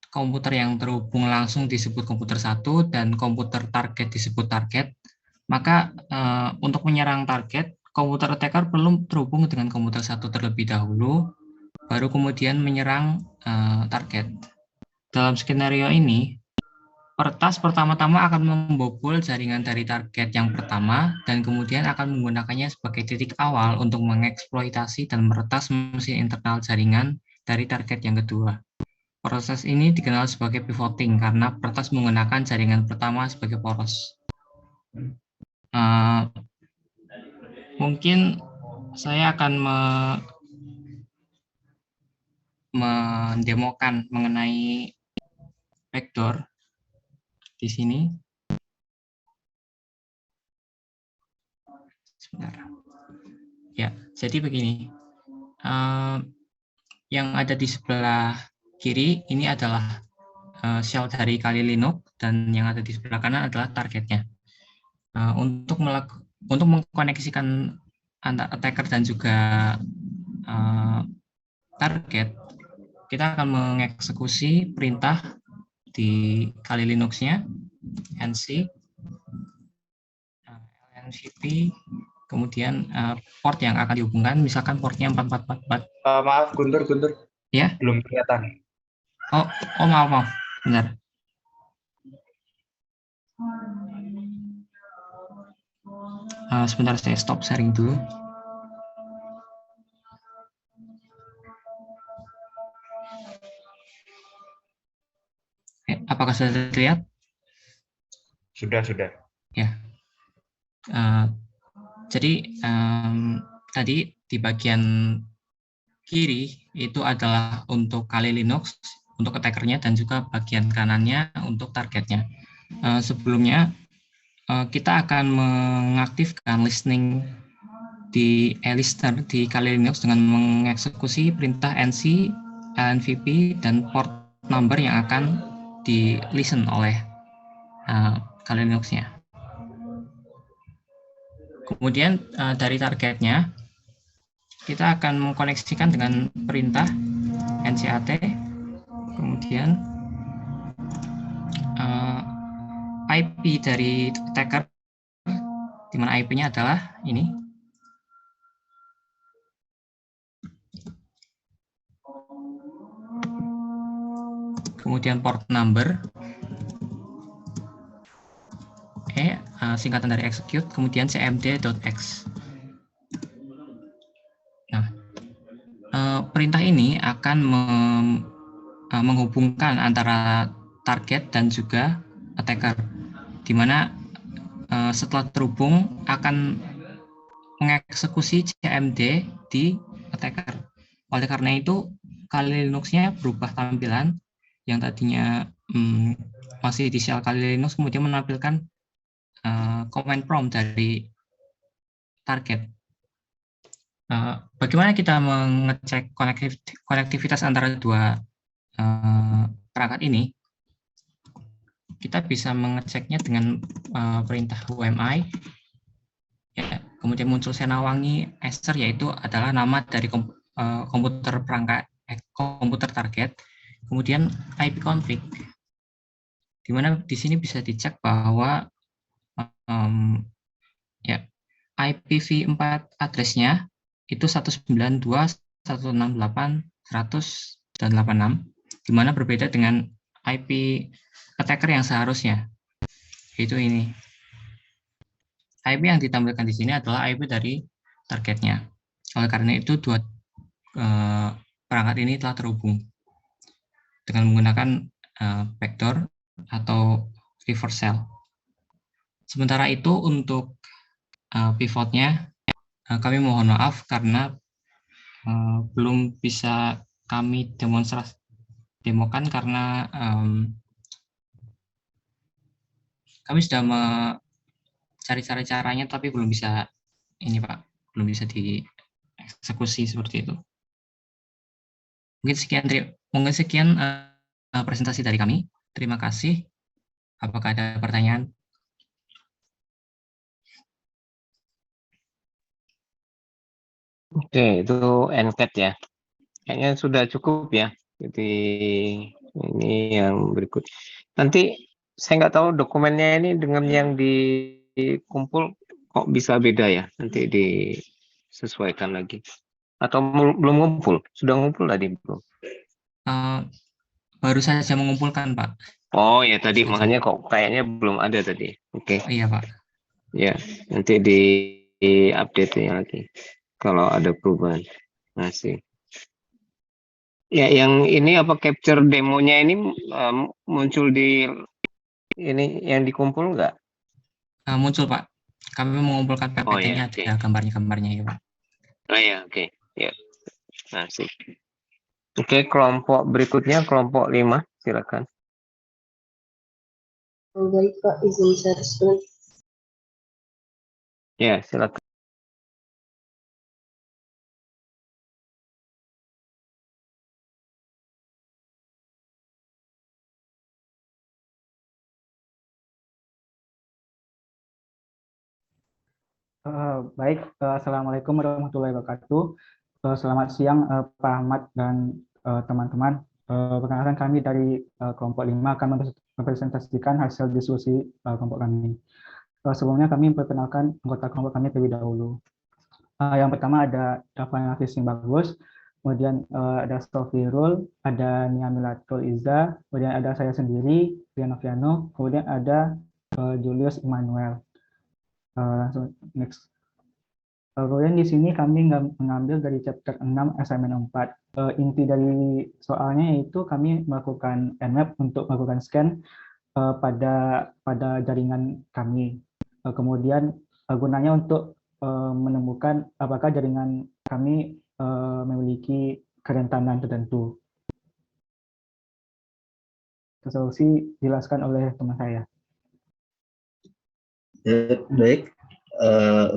komputer yang terhubung langsung disebut komputer 1 dan komputer target disebut target, maka untuk menyerang target, komputer attacker perlu terhubung dengan komputer 1 terlebih dahulu, baru kemudian menyerang target. Dalam skenario ini, peretas pertama-tama akan membobol jaringan dari target yang pertama dan kemudian akan menggunakannya sebagai titik awal untuk mengeksploitasi dan meretas mesin internal jaringan dari target yang kedua. Proses ini dikenal sebagai pivoting karena peretas menggunakan jaringan pertama sebagai poros. Mungkin saya akan mendemokan mengenai backdoor di sini. Sebentar. Ya, jadi begini. Yang ada di sebelah kiri ini adalah shell dari Kali Linux dan yang ada di sebelah kanan adalah targetnya. Untuk mengkoneksikan antara attacker dan juga target, kita akan mengeksekusi perintah di Kali Linux-nya, nc, lncp, kemudian port yang akan dihubungkan, misalkan portnya 4444. Maaf, Guntur. Ya? Belum kelihatan. Oh maaf, benar. Sebentar, saya stop sharing dulu. Apakah sudah terlihat? Sudah. Ya. Jadi tadi di bagian kiri itu adalah untuk Kali Linux, untuk attackernya, dan juga bagian kanannya untuk targetnya. Sebelumnya kita akan mengaktifkan listening di listener di Kali Linux dengan mengeksekusi perintah nc, lnvp, dan port number yang akan di listen oleh Kali Linux-nya. Kemudian dari targetnya kita akan mengkoneksikan dengan perintah ncat, kemudian IP dari attacker, di mana IP-nya adalah ini. Kemudian port number, singkatan dari execute, kemudian cmd.x. Nah, perintah ini akan menghubungkan antara target dan juga attacker, di mana setelah terhubung akan mengeksekusi cmd di attacker. Oleh karena itu, Kali Linux-nya berubah tampilan, yang tadinya masih di shell Kali Linux kemudian menampilkan command prompt dari target. Bagaimana kita mengecek konektivitas antara dua perangkat ini? Kita bisa mengeceknya dengan perintah UMI. Ya, kemudian muncul Senawangi Esther, yaitu adalah nama dari komputer target. Kemudian ipconfig, di mana di sini bisa dicek bahwa IPv4 address-nya itu 192, 168, 100, dan 86, di mana berbeda dengan IP attacker yang seharusnya, yaitu ini. IP yang ditampilkan di sini adalah IP dari targetnya. Oleh karena itu, dua perangkat ini telah terhubung dengan menggunakan backdoor atau reverse shell. Sementara itu untuk pivotnya, kami mohon maaf karena belum bisa kami demokan karena kami sudah mencari caranya tapi belum bisa ini Pak, belum bisa dieksekusi seperti itu. Mungkin sekian presentasi dari kami. Terima kasih. Apakah ada pertanyaan? Oke, itu NCAT ya. Kayaknya sudah cukup ya. Jadi ini yang berikut. Nanti saya nggak tahu dokumennya ini dengan yang dikumpul kok bisa beda ya. Nanti disesuaikan lagi. Atau belum ngumpul? Sudah ngumpul tadi belum? Baru saja mengumpulkan Pak. Oh ya tadi makanya kok kayaknya belum ada tadi. Oke. Iya Pak. Ya nanti di update-nya lagi kalau ada perubahan. Masih. Ya, yang ini apa capture demonya ini muncul di ini yang dikumpul nggak? Muncul Pak. Kami mengumpulkan PPT-nya, ada gambarnya ya Pak. Oh ya, oke. Ya. Masih. Oke, kelompok berikutnya kelompok 5, silakan. Baik Pak, izin saya respon. Ya, silakan. Baik, Assalamualaikum warahmatullahi wabarakatuh. Selamat siang Pak Ahmad dan teman-teman. Perkenalkan kami dari kelompok 5 akan mempresentasikan hasil diskusi kelompok kami. Sebelumnya kami memperkenalkan anggota kelompok kami terlebih dahulu. Yang pertama ada Dava Nafis yang bagus, kemudian ada Sofirul, ada Niamilatul Iza, kemudian ada saya sendiri, Rian Noviano, kemudian ada Julius Immanuel. Langsung next. Kemudian di sini kami mengambil dari chapter 6 assignment 4. Inti dari soalnya yaitu kami melakukan Nmap untuk melakukan scan pada jaringan kami. Kemudian gunanya untuk menemukan apakah jaringan kami memiliki kerentanan tertentu. Solusi dijelaskan oleh teman saya. Baik,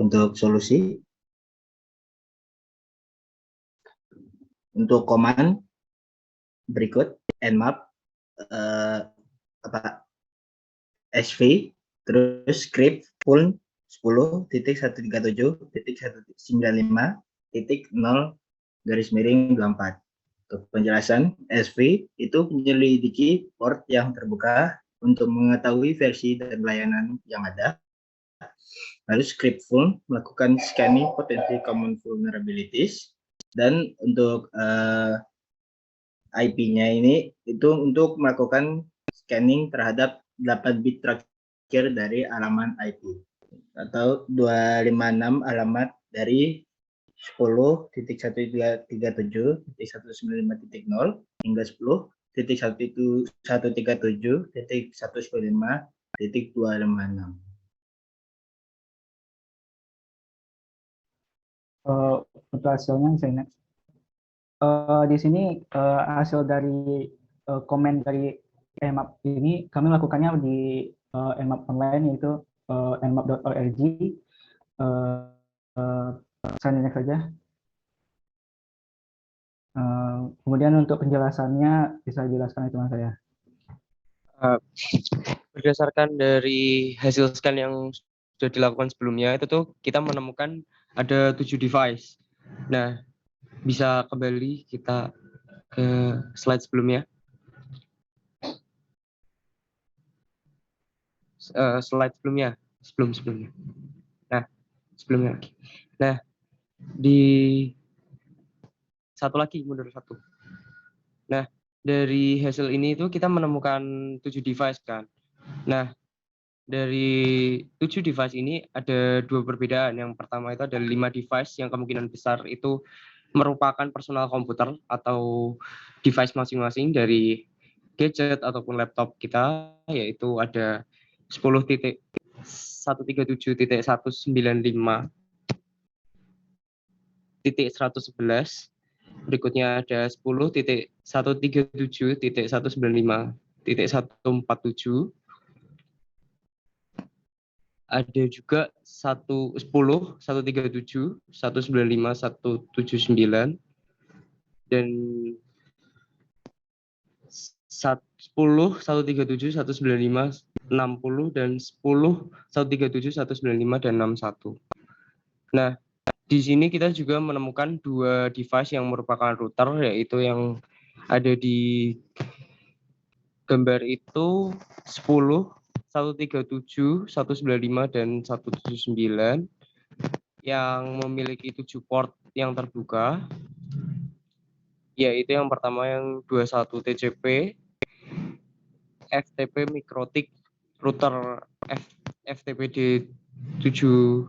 untuk solusi, untuk command berikut nmap sv terus script full 10.117.195.0 Untuk penjelasan, SV itu menyelidiki port yang terbuka untuk mengetahui versi dan layanan yang ada. Lalu scriptful melakukan scanning potensi common vulnerabilities, dan untuk IP-nya ini itu untuk melakukan scanning terhadap 8 bit terakhir dari alamat IP atau 256 alamat dari 10.137.195.0 hingga 10.137.195.256. Untuk hasilnya misalnya di sini hasil dari komen dari nmap ini kami lakukannya di nmap online yaitu nmap.org. Saya next saja. Kemudian untuk penjelasannya bisa dijelaskan oleh teman saya. Berdasarkan dari hasil scan yang sudah dilakukan sebelumnya itu tuh kita menemukan ada 7 device. Nah, bisa kembali kita ke slide sebelumnya. Slide sebelumnya, sebelumnya. Nah, sebelumnya lagi. Nah, di satu lagi, mundur satu. Nah, dari hasil ini itu kita menemukan 7 device kan. Nah, dari 7 device ini ada 2 perbedaan. Yang pertama itu ada 5 device yang kemungkinan besar itu merupakan personal komputer atau device masing-masing dari gadget ataupun laptop kita, yaitu ada 10.137.195.111. Berikutnya ada 10.137.195.147. Ada juga 10.137.195.179 dan 10.137.195.60 dan 10.137.195 dan 61. Nah, di sini kita juga menemukan 2 device yang merupakan router, yaitu yang ada di gambar itu 10, 137, 195 dan 179 yang memiliki 7 port yang terbuka, yaitu yang pertama yang 21 TCP, FTP Mikrotik router FTPD 7.1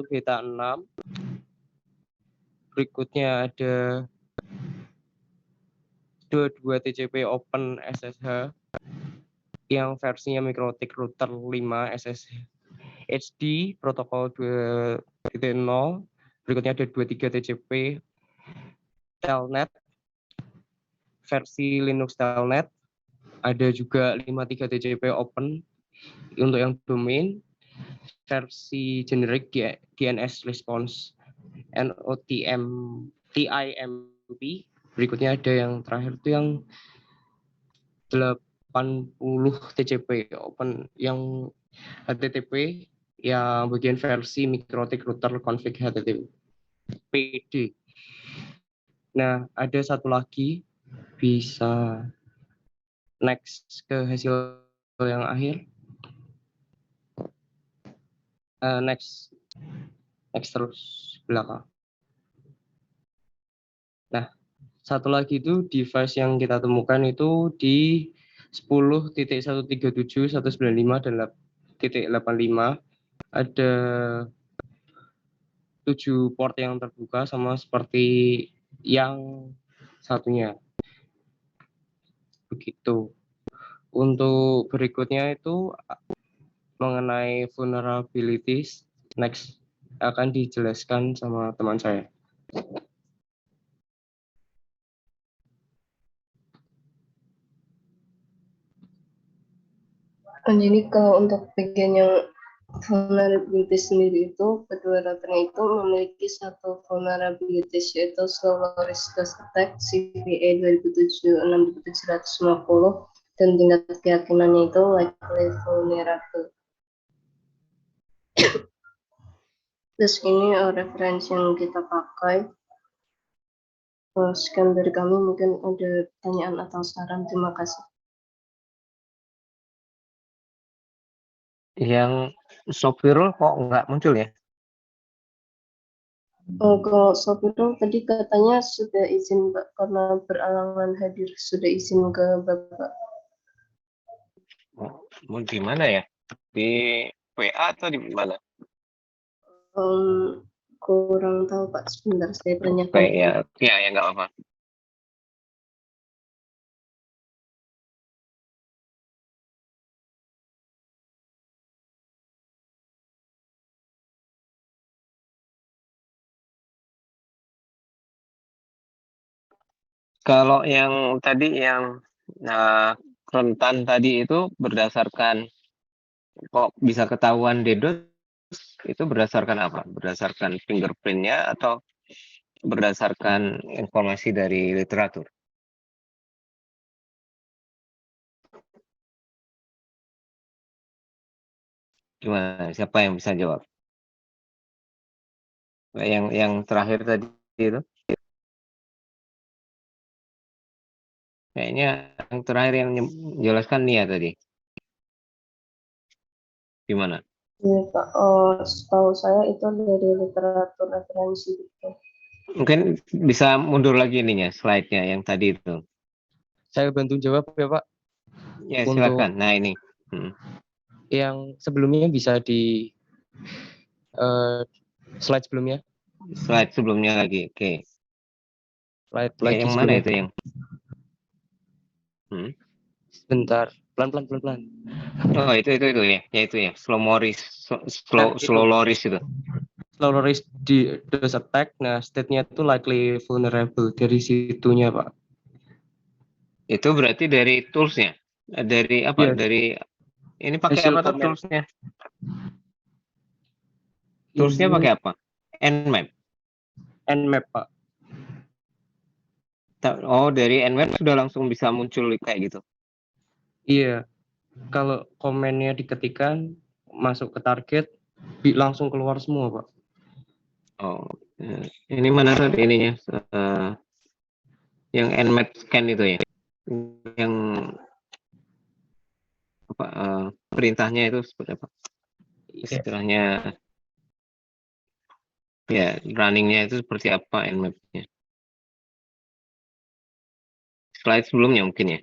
beta 6. Berikutnya ada 22 TCP Open SSH yang versinya Mikrotik router 5 SSH HD protokol 2.0. Berikutnya ada 23 TCP Telnet versi Linux Telnet. Ada juga 53 TCP Open untuk yang domain versi generic DNS response TIMP. Berikutnya ada yang terakhir itu yang 80 TCP Open yang HTTP yang bagian versi Mikrotik router config HTTP PD. Nah, ada satu lagi, bisa next ke hasil yang akhir. Next terus belakang. Nah, satu lagi itu device yang kita temukan itu di 10.137.195 dan 0.85 ada 7 port yang terbuka sama seperti yang satunya. Begitu. Untuk berikutnya itu mengenai vulnerabilities, next akan dijelaskan sama teman saya. Jadi kalau untuk bagian yang vulnerability sendiri itu, kedua routernya itu memiliki satu vulnerability yaitu slow low risk attack CVE 2007-6750 dan tingkat keyakinannya itu likely vulnerable. Terus ini referensi yang kita pakai. Sekian dari kami, mungkin ada pertanyaan atau saran. Terima kasih. Yang Sofirul kok nggak muncul ya? Kalau Sofirul tadi katanya sudah izin Mbak, karena beralangan hadir, sudah izin ke Bapak. Mau di mana ya? Di WA atau di mana? Kurang tahu Pak, sebentar saya tanyakan. Ya nggak apa-apa. Kalau yang tadi yang rentan tadi itu berdasarkan kok bisa ketahuan DDoS itu berdasarkan apa? Berdasarkan fingerprint-nya atau berdasarkan informasi dari literatur? Gimana? Siapa yang bisa jawab? Yang terakhir tadi itu? Kayaknya yang terakhir yang menjelaskan Nia tadi. Gimana? Iya Pak, setahu saya itu dari literatur referensi gitu. Mungkin bisa mundur lagi ininya, slide-nya yang tadi itu. Saya bantu jawab ya Pak. Ya, Untuk silakan. Nah, ini. yang sebelumnya bisa di slide sebelumnya. Slide sebelumnya lagi. Oke. Slide Ya, lagi yang mana sebelumnya. itu yang? Sebentar, pelan-pelan. Oh, itu ya. Ya itu ya. Slow loris itu. Slow loris di does attack. Nah, state-nya itu likely vulnerable dari situnya, Pak. Itu berarti dari tools-nya. Dari apa? Iya. Dari ini pakai Hasil apa tuh komen. tools-nya? Tools-nya Ini pakai apa? Nmap. Nmap, Pak. Oh, dari Nmap sudah langsung bisa muncul kayak gitu. Iya. Kalau komennya diketikkan masuk ke target, langsung keluar semua, Pak. Oh, ini mana tadi ininya? Yang Nmap scan itu ya? Yang apa? Perintahnya itu seperti apa? Istilahnya ya, running-nya itu seperti apa Nmap-nya? Slide sebelumnya mungkin ya?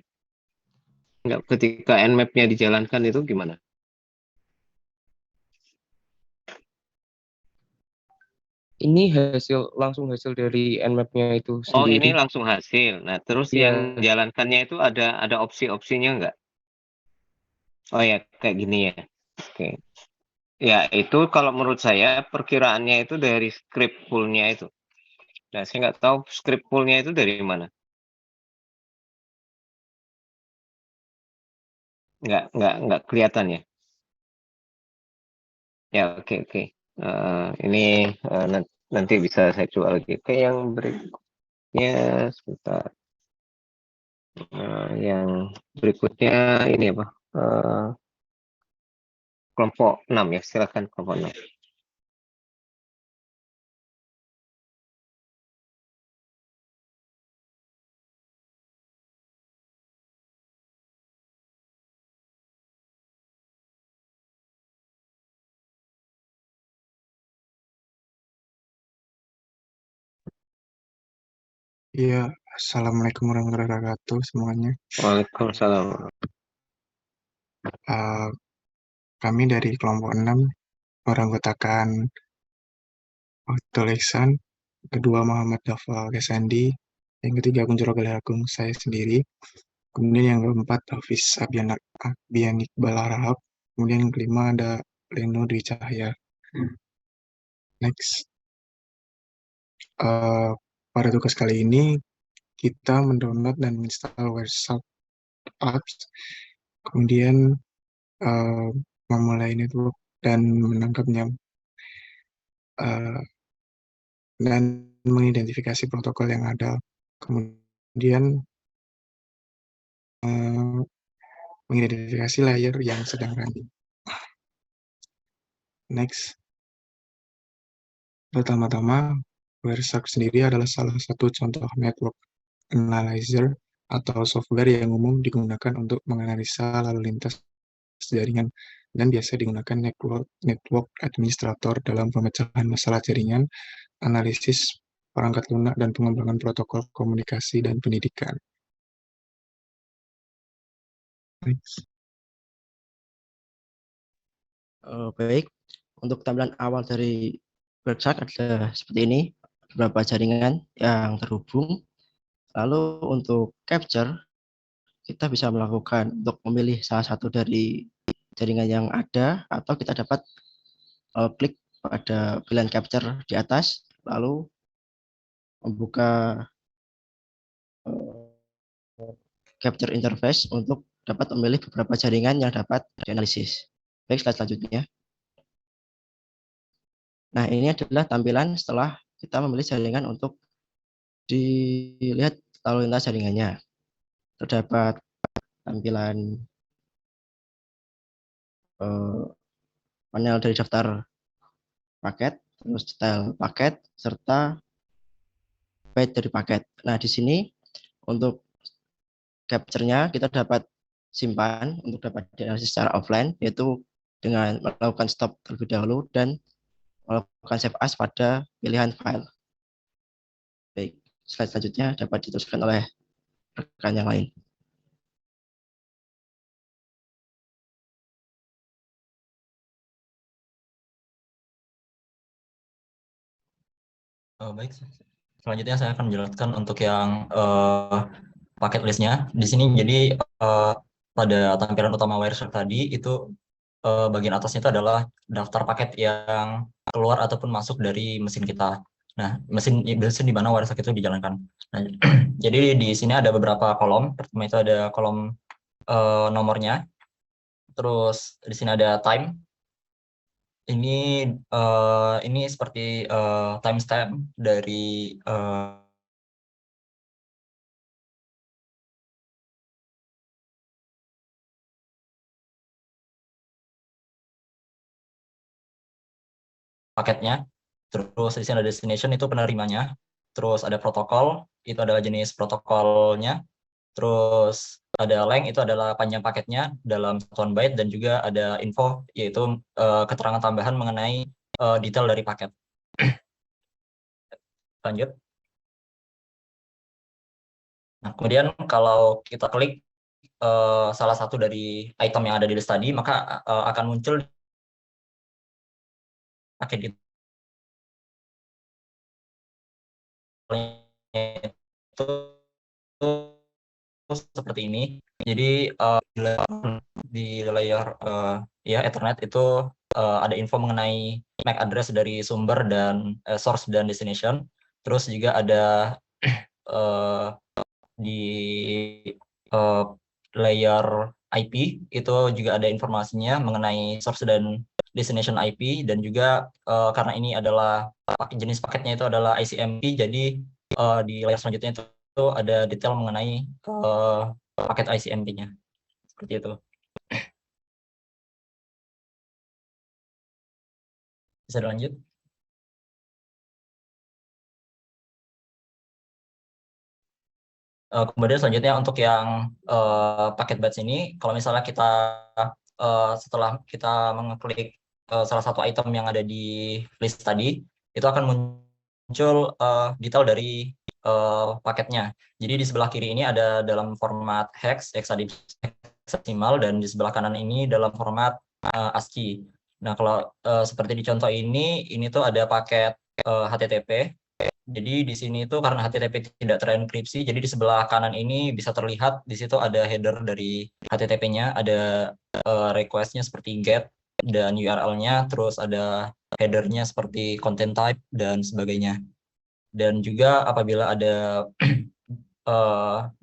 Enggak, ketika Nmap-nya dijalankan itu gimana? Ini langsung hasil dari Nmap-nya itu sendiri. Oh, ini langsung hasil. Nah, terus Iya. yang menjalankannya itu ada opsi-opsinya enggak? Oh ya, kayak gini ya. Oke. Ya, itu kalau menurut saya perkiraannya itu dari script pool-nya itu. Nah, saya nggak tahu script pool-nya itu dari mana. Nggak kelihatan ya. Ya, oke. Ini nanti bisa saya coba lagi. Oke, yang berikutnya sebentar. Yang berikutnya ini apa? Kelompok 6 ya, silakan kelompok 6. Iya, Assalamualaikum warahmatullahi wabarakatuh semuanya. Waalaikumsalam. Kami dari kelompok 6 beranggotakan Leksan, kedua Muhammad Dafal Kesandi, yang ketiga Kunchoro Agung, saya sendiri, kemudian yang keempat Hafiz Abian Iqbal Harahap, kemudian yang kelima ada Leno Dwi Cahya. Next. Pada tugas kali ini kita mendownload dan menginstal WhatsApp apps, kemudian memulai network dan menangkapnya, dan mengidentifikasi protokol yang ada, kemudian mengidentifikasi layer yang sedang running. Next. Pertama-tama, WireShark sendiri adalah salah satu contoh network analyzer atau software yang umum digunakan untuk menganalisa lalu lintas jaringan dan biasa digunakan network administrator dalam pemecahan masalah jaringan, analisis perangkat lunak, dan pengembangan protokol komunikasi dan pendidikan. Baik, untuk tampilan awal dari WireShark adalah seperti ini, beberapa jaringan yang terhubung. Lalu untuk capture, kita bisa melakukan untuk memilih salah satu dari jaringan yang ada, atau kita dapat klik pada pilihan capture di atas, lalu membuka capture interface untuk dapat memilih beberapa jaringan yang dapat dianalisis. Baik, slide selanjutnya. Nah, ini adalah tampilan setelah kita memilih jaringan untuk dilihat lalu lintas jaringannya. Terdapat tampilan panel dari daftar paket, terus detail paket, serta page dari paket. Nah, di sini untuk capture-nya kita dapat simpan untuk dapat dianalisis secara offline, yaitu dengan melakukan stop terlebih dahulu dan melakukan save as pada pilihan file. Baik, slide selanjutnya dapat diteruskan oleh rekan yang lain. Baik, selanjutnya saya akan menjelaskan untuk yang paket listnya. Di sini jadi pada tampilan utama Wireshark tadi itu bagian atasnya itu adalah daftar paket yang keluar ataupun masuk dari mesin kita. Nah, mesin di mana Wireshark itu dijalankan. Nah, jadi di sini ada beberapa kolom. Pertama itu ada kolom nomornya. Terus di sini ada time. Ini seperti timestamp dari paketnya. Terus di sini ada destination, itu penerimanya. Terus ada protokol, itu adalah jenis protokolnya. Terus ada length, itu adalah panjang paketnya dalam satuan byte, dan juga ada info, yaitu keterangan tambahan mengenai detail dari paket. Lanjut. Nah, kemudian kalau kita klik salah satu dari item yang ada di list tadi, maka akan muncul paket itu seperti ini. Jadi di layer ya Ethernet itu ada info mengenai MAC address dari sumber dan source dan destination. Terus juga ada di layer IP itu juga ada informasinya mengenai source dan destination IP, dan juga karena ini adalah jenis paketnya itu adalah ICMP, jadi di layer selanjutnya itu ada detail mengenai paket ICMP-nya. Seperti itu. Bisa dilanjut? Kemudian selanjutnya untuk yang paket batch ini, kalau misalnya kita setelah kita mengeklik salah satu item yang ada di list tadi, itu akan muncul detail dari paketnya. Jadi di sebelah kiri ini ada dalam format hex, hexadecimal, dan di sebelah kanan ini dalam format ASCII. Nah, kalau seperti di contoh ini tuh ada paket HTTP. Jadi di sini itu karena HTTP tidak terenkripsi, jadi di sebelah kanan ini bisa terlihat di situ ada header dari HTTP-nya, ada request-nya seperti get dan URL-nya, terus ada header-nya seperti content type dan sebagainya. Dan juga apabila ada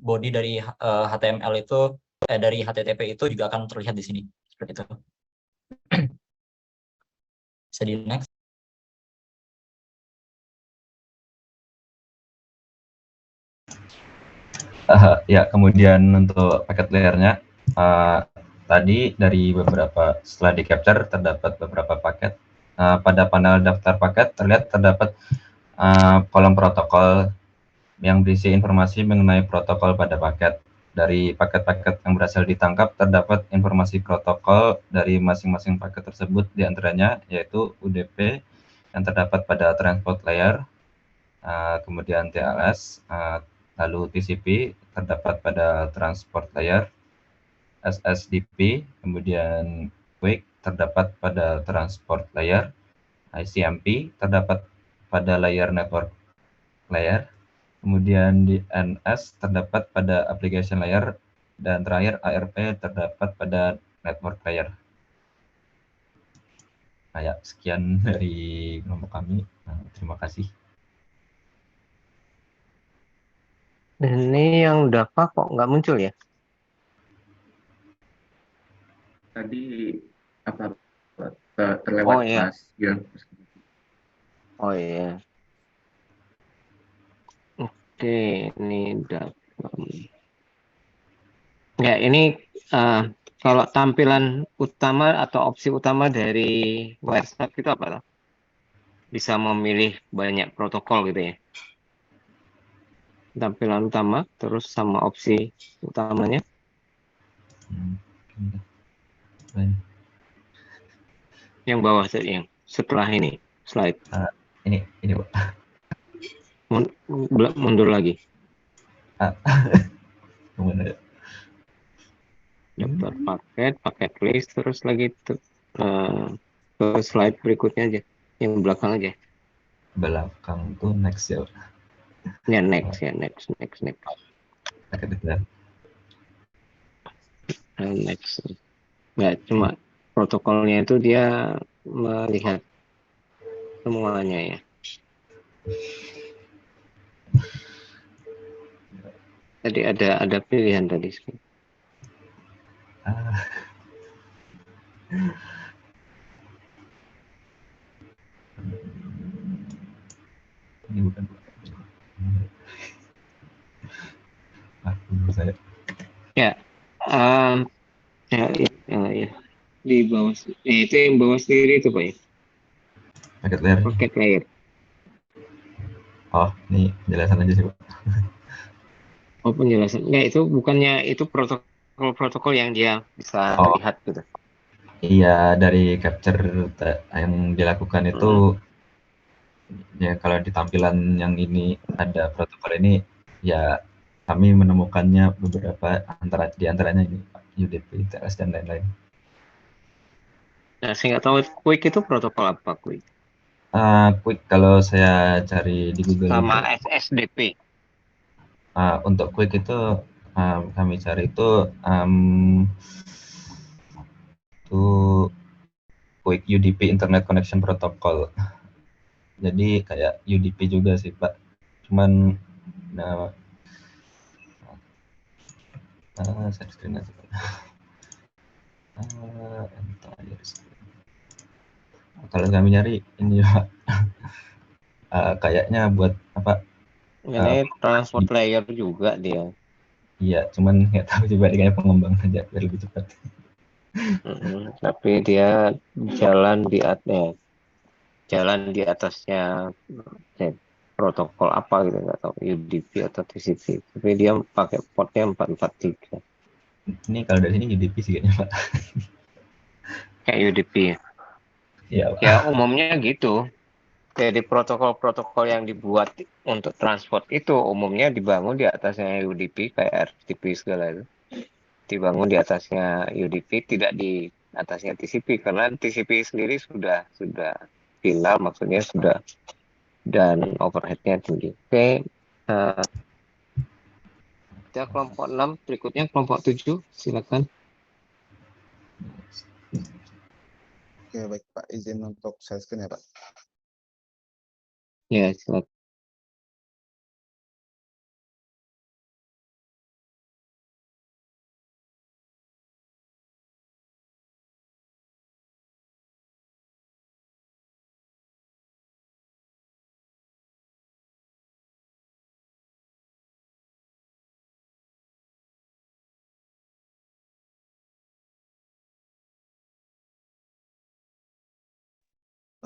body dari HTML itu dari HTTP itu juga akan terlihat di sini seperti itu. Bisa di next. Ya, kemudian untuk paket layernya, tadi dari beberapa, setelah di capture terdapat beberapa paket. Pada panel daftar paket terdapat kolom protokol yang berisi informasi mengenai protokol pada paket. Dari paket-paket yang berhasil ditangkap terdapat informasi protokol dari masing-masing paket tersebut, diantaranya yaitu UDP yang terdapat pada transport layer, kemudian TLS, lalu TCP terdapat pada transport layer, SSDP, kemudian QUIC terdapat pada transport layer, ICMP terdapat pada layer network layer, kemudian DNS terdapat pada application layer, dan terakhir ARP terdapat pada network layer. Nah, ya, sekian dari kelompok kami. Terima kasih. Dan ini yang DAPA kok nggak muncul ya? Tadi apa terlewat iya. Mas Gilang. Oh iya. Oke, ini DAPA. Ya, ini kalau tampilan utama atau opsi utama dari Wireshark itu apa? Bisa memilih banyak protokol gitu ya? Tampilan utama, terus sama opsi utamanya. Yang bawah tadi, yang setelah ini slide. Ini Pak. Mundur lagi. Daftar paket list, terus lagi ke slide berikutnya aja, yang belakang aja. Belakang tuh next ya. Ya next. Next. Nggak cuma protokolnya itu dia melihat semuanya ya. Tadi ada pilihan tadi. Ini bukan saya. Ya, ya. Di bawah, itu yang bawah sendiri itu Pak ya. Paket layer. Oh, ini penjelasan aja sih Pak. Oh, penjelasan. Nggak, itu bukannya itu protokol yang dia bisa lihat gitu. Iya, dari capture yang dilakukan itu ya kalau di tampilan yang ini ada protokol ini ya kami menemukannya beberapa di antaranya ini UDP, TLS dan lain-lain. Nah, saya nggak tahu Quick itu protokol apa Quick? Quick kalau saya cari di Google sama itu, SSDP. untuk Quick itu kami cari itu Quick UDP Internet Connection Protocol. Jadi kayak UDP juga sih Pak. Cuman share screen aja. Kalau kami nyari ini Pak, kayaknya buat apa? Ini transport layer juga dia. Iya, cuman nggak tahu coba kayaknya pengembang aja biar lebih cepat. Tapi dia jalan di atasnya protokol apa gitu, nggak tahu UDP atau TCP. Tapi dia pakai portnya 443. Ini kalau dari sini UDP sih kayaknya Pak. Kayak UDP ya? Iya, Ya umumnya gitu. Jadi protokol-protokol yang dibuat untuk transport itu umumnya dibangun di atasnya UDP kayak RTP segala itu. Dibangun di atasnya UDP, tidak di atasnya TCP karena TCP sendiri sudah final, maksudnya sudah dan overheadnya tinggi. Oke, kita kelompok 6, berikutnya kelompok 7, silakan. Oke, baik Pak, izin untuk share screen ya Pak. Ya, silakan.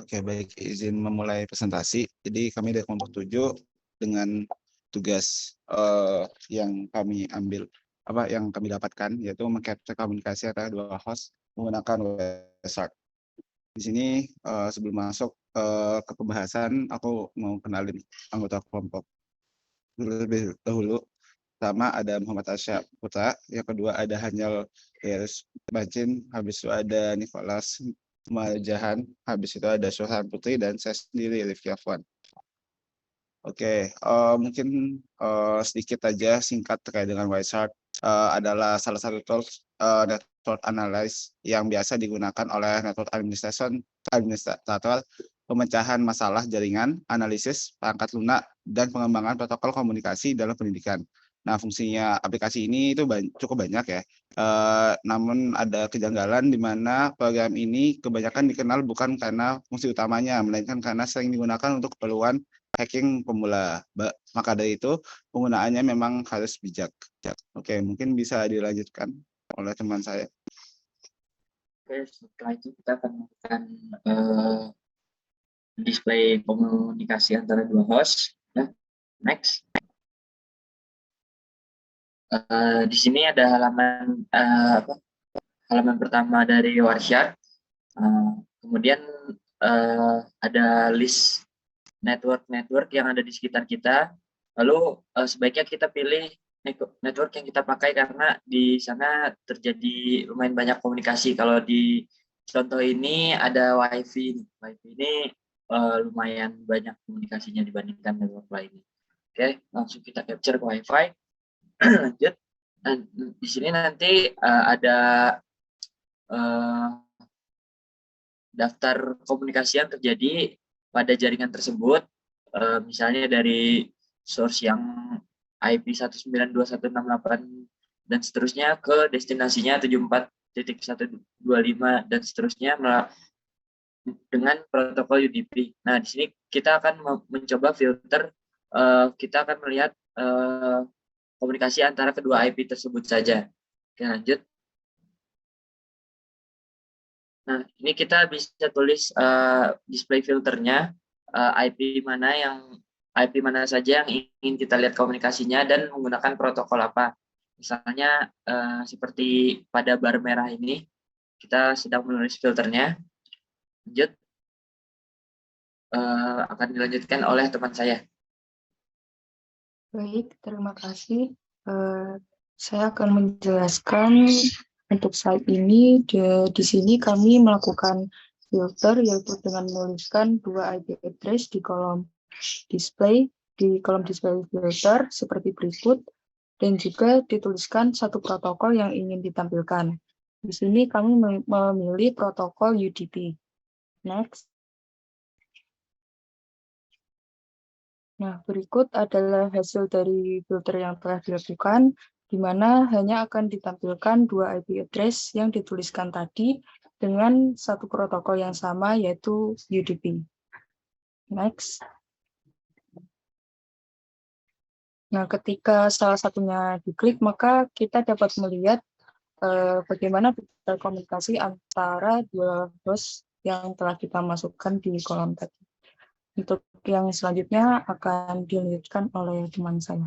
Oke, baik, izin memulai presentasi. Jadi kami dari kelompok 7 dengan tugas yang kami ambil, yang kami dapatkan, yaitu mengcapture komunikasi antara dua host menggunakan WebShark. Di sini sebelum masuk ke pembahasan, aku mau kenalin anggota kelompok lebih dahulu. Pertama ada Muhammad Arsya Putra, yang kedua ada Hanyal Bacin, habis itu ada Nicholas Majahan, habis itu ada Sohan Putri, dan saya sendiri Rifki Afwan. Oke, mungkin sedikit aja singkat terkait dengan WebShark. Adalah salah satu tools network analysis yang biasa digunakan oleh network administrator pemecahan masalah jaringan, analisis, perangkat lunak, dan pengembangan protokol komunikasi dalam pendidikan. Nah, fungsinya aplikasi ini itu cukup banyak ya. Namun ada kejanggalan di mana program ini kebanyakan dikenal bukan karena fungsi utamanya, melainkan karena sering digunakan untuk keperluan hacking pemula. Maka dari itu penggunaannya memang harus bijak. Oke, mungkin bisa dilanjutkan oleh teman saya. Oke, setelah itu kita akan melakukan display komunikasi antara dua host. Next. Di sini ada halaman halaman pertama dari Wireshark. Kemudian ada list network yang ada di sekitar kita. Lalu sebaiknya kita pilih network yang kita pakai karena di sana terjadi lumayan banyak komunikasi. Kalau di contoh ini ada WiFi. WiFi ini lumayan banyak komunikasinya dibandingkan network lainnya. Oke, langsung kita capture ke WiFi. Lanjut. Nah, di sini nanti ada daftar komunikasi yang terjadi pada jaringan tersebut, misalnya dari source yang IP 192.168 dan seterusnya ke destinasinya 74.125 dan seterusnya dengan protokol UDP. Nah, di sini kita akan mencoba filter, kita akan melihat komunikasi antara kedua IP tersebut saja. Oke, lanjut. Nah, ini kita bisa tulis display filternya, IP mana saja yang ingin kita lihat komunikasinya dan menggunakan protokol apa. Misalnya seperti pada bar merah ini, kita sedang menulis filternya. Lanjut, akan dilanjutkan oleh teman saya. Baik, terima kasih. Saya akan menjelaskan untuk slide ini. Di sini kami melakukan filter, yaitu dengan menuliskan dua IP address di kolom display filter seperti berikut, dan juga dituliskan satu protokol yang ingin ditampilkan. Di sini kami memilih protokol UDP. Next. Nah, berikut adalah hasil dari filter yang telah dilakukan, di mana hanya akan ditampilkan dua IP address yang dituliskan tadi dengan satu protokol yang sama, yaitu UDP. Next. Nah, ketika salah satunya diklik, maka kita dapat melihat bagaimana komunikasi antara dua host yang telah kita masukkan di kolom tadi. Untuk yang selanjutnya akan dilanjutkan oleh teman saya.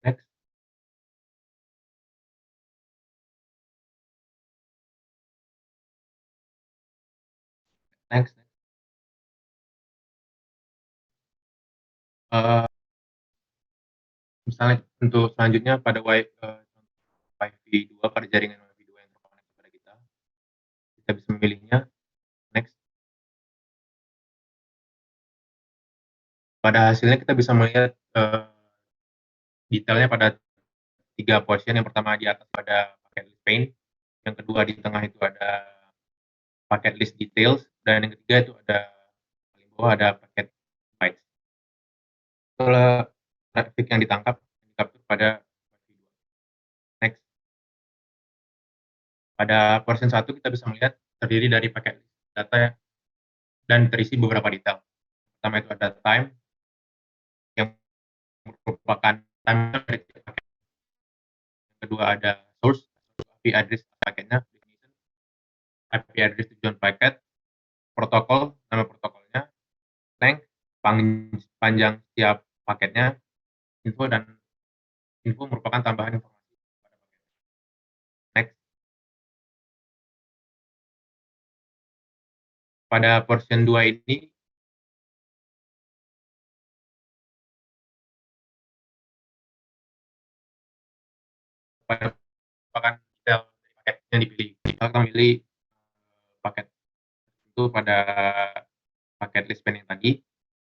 Next. Next. Misalnya untuk selanjutnya pada Wi-Fi 2 pada jaringan Wi-Fi 2 yang terkoneksi pada kita bisa memilihnya. Next. Pada hasilnya kita bisa melihat detailnya pada 3 portion. Yang pertama di atas ada paket list pane, yang kedua di tengah itu ada paket list details, dan yang ketiga itu ada paling bawah ada paket bytes. Itulah traffic yang ditangkap pada next. Pada portion 1 kita bisa melihat terdiri dari paket data dan terisi beberapa detail. Pertama itu ada time yang merupakan time dari paket. Yang kedua ada source, IP address paketnya, IP address tujuan paket, protokol, nama protokolnya, length, panjang setiap paketnya, info, dan info merupakan tambahan informasi. Next. Pada portion 2 ini, merupakan detail dari paket yang dipilih. Kita memilih paket itu pada paket list pane yang tadi,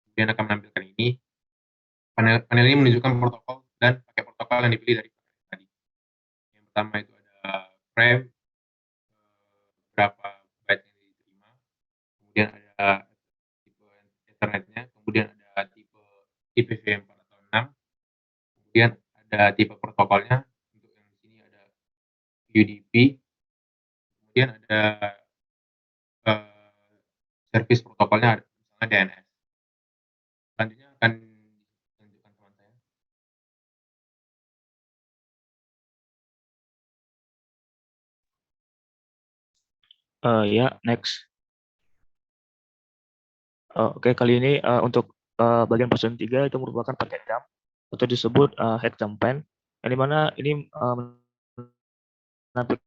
kemudian akan menampilkan ini. Panel ini menunjukkan protokol dan paket protokol yang dipilih dari paket tadi. Yang pertama itu ada frame, berapa byte yang diterima, kemudian ada tipe Ethernetnya, kemudian ada tipe IPv4 atau 6, kemudian ada tipe protokolnya, untuk yang di sini ada UDP, kemudian ada service protokolnya, misalnya DNS. Selanjutnya akan ditunjukkan teman saya. Ya, next. Oke, kali ini untuk bagian portion 3 itu merupakan paket dump. atau disebut head campaign, yang dimana ini menampilkan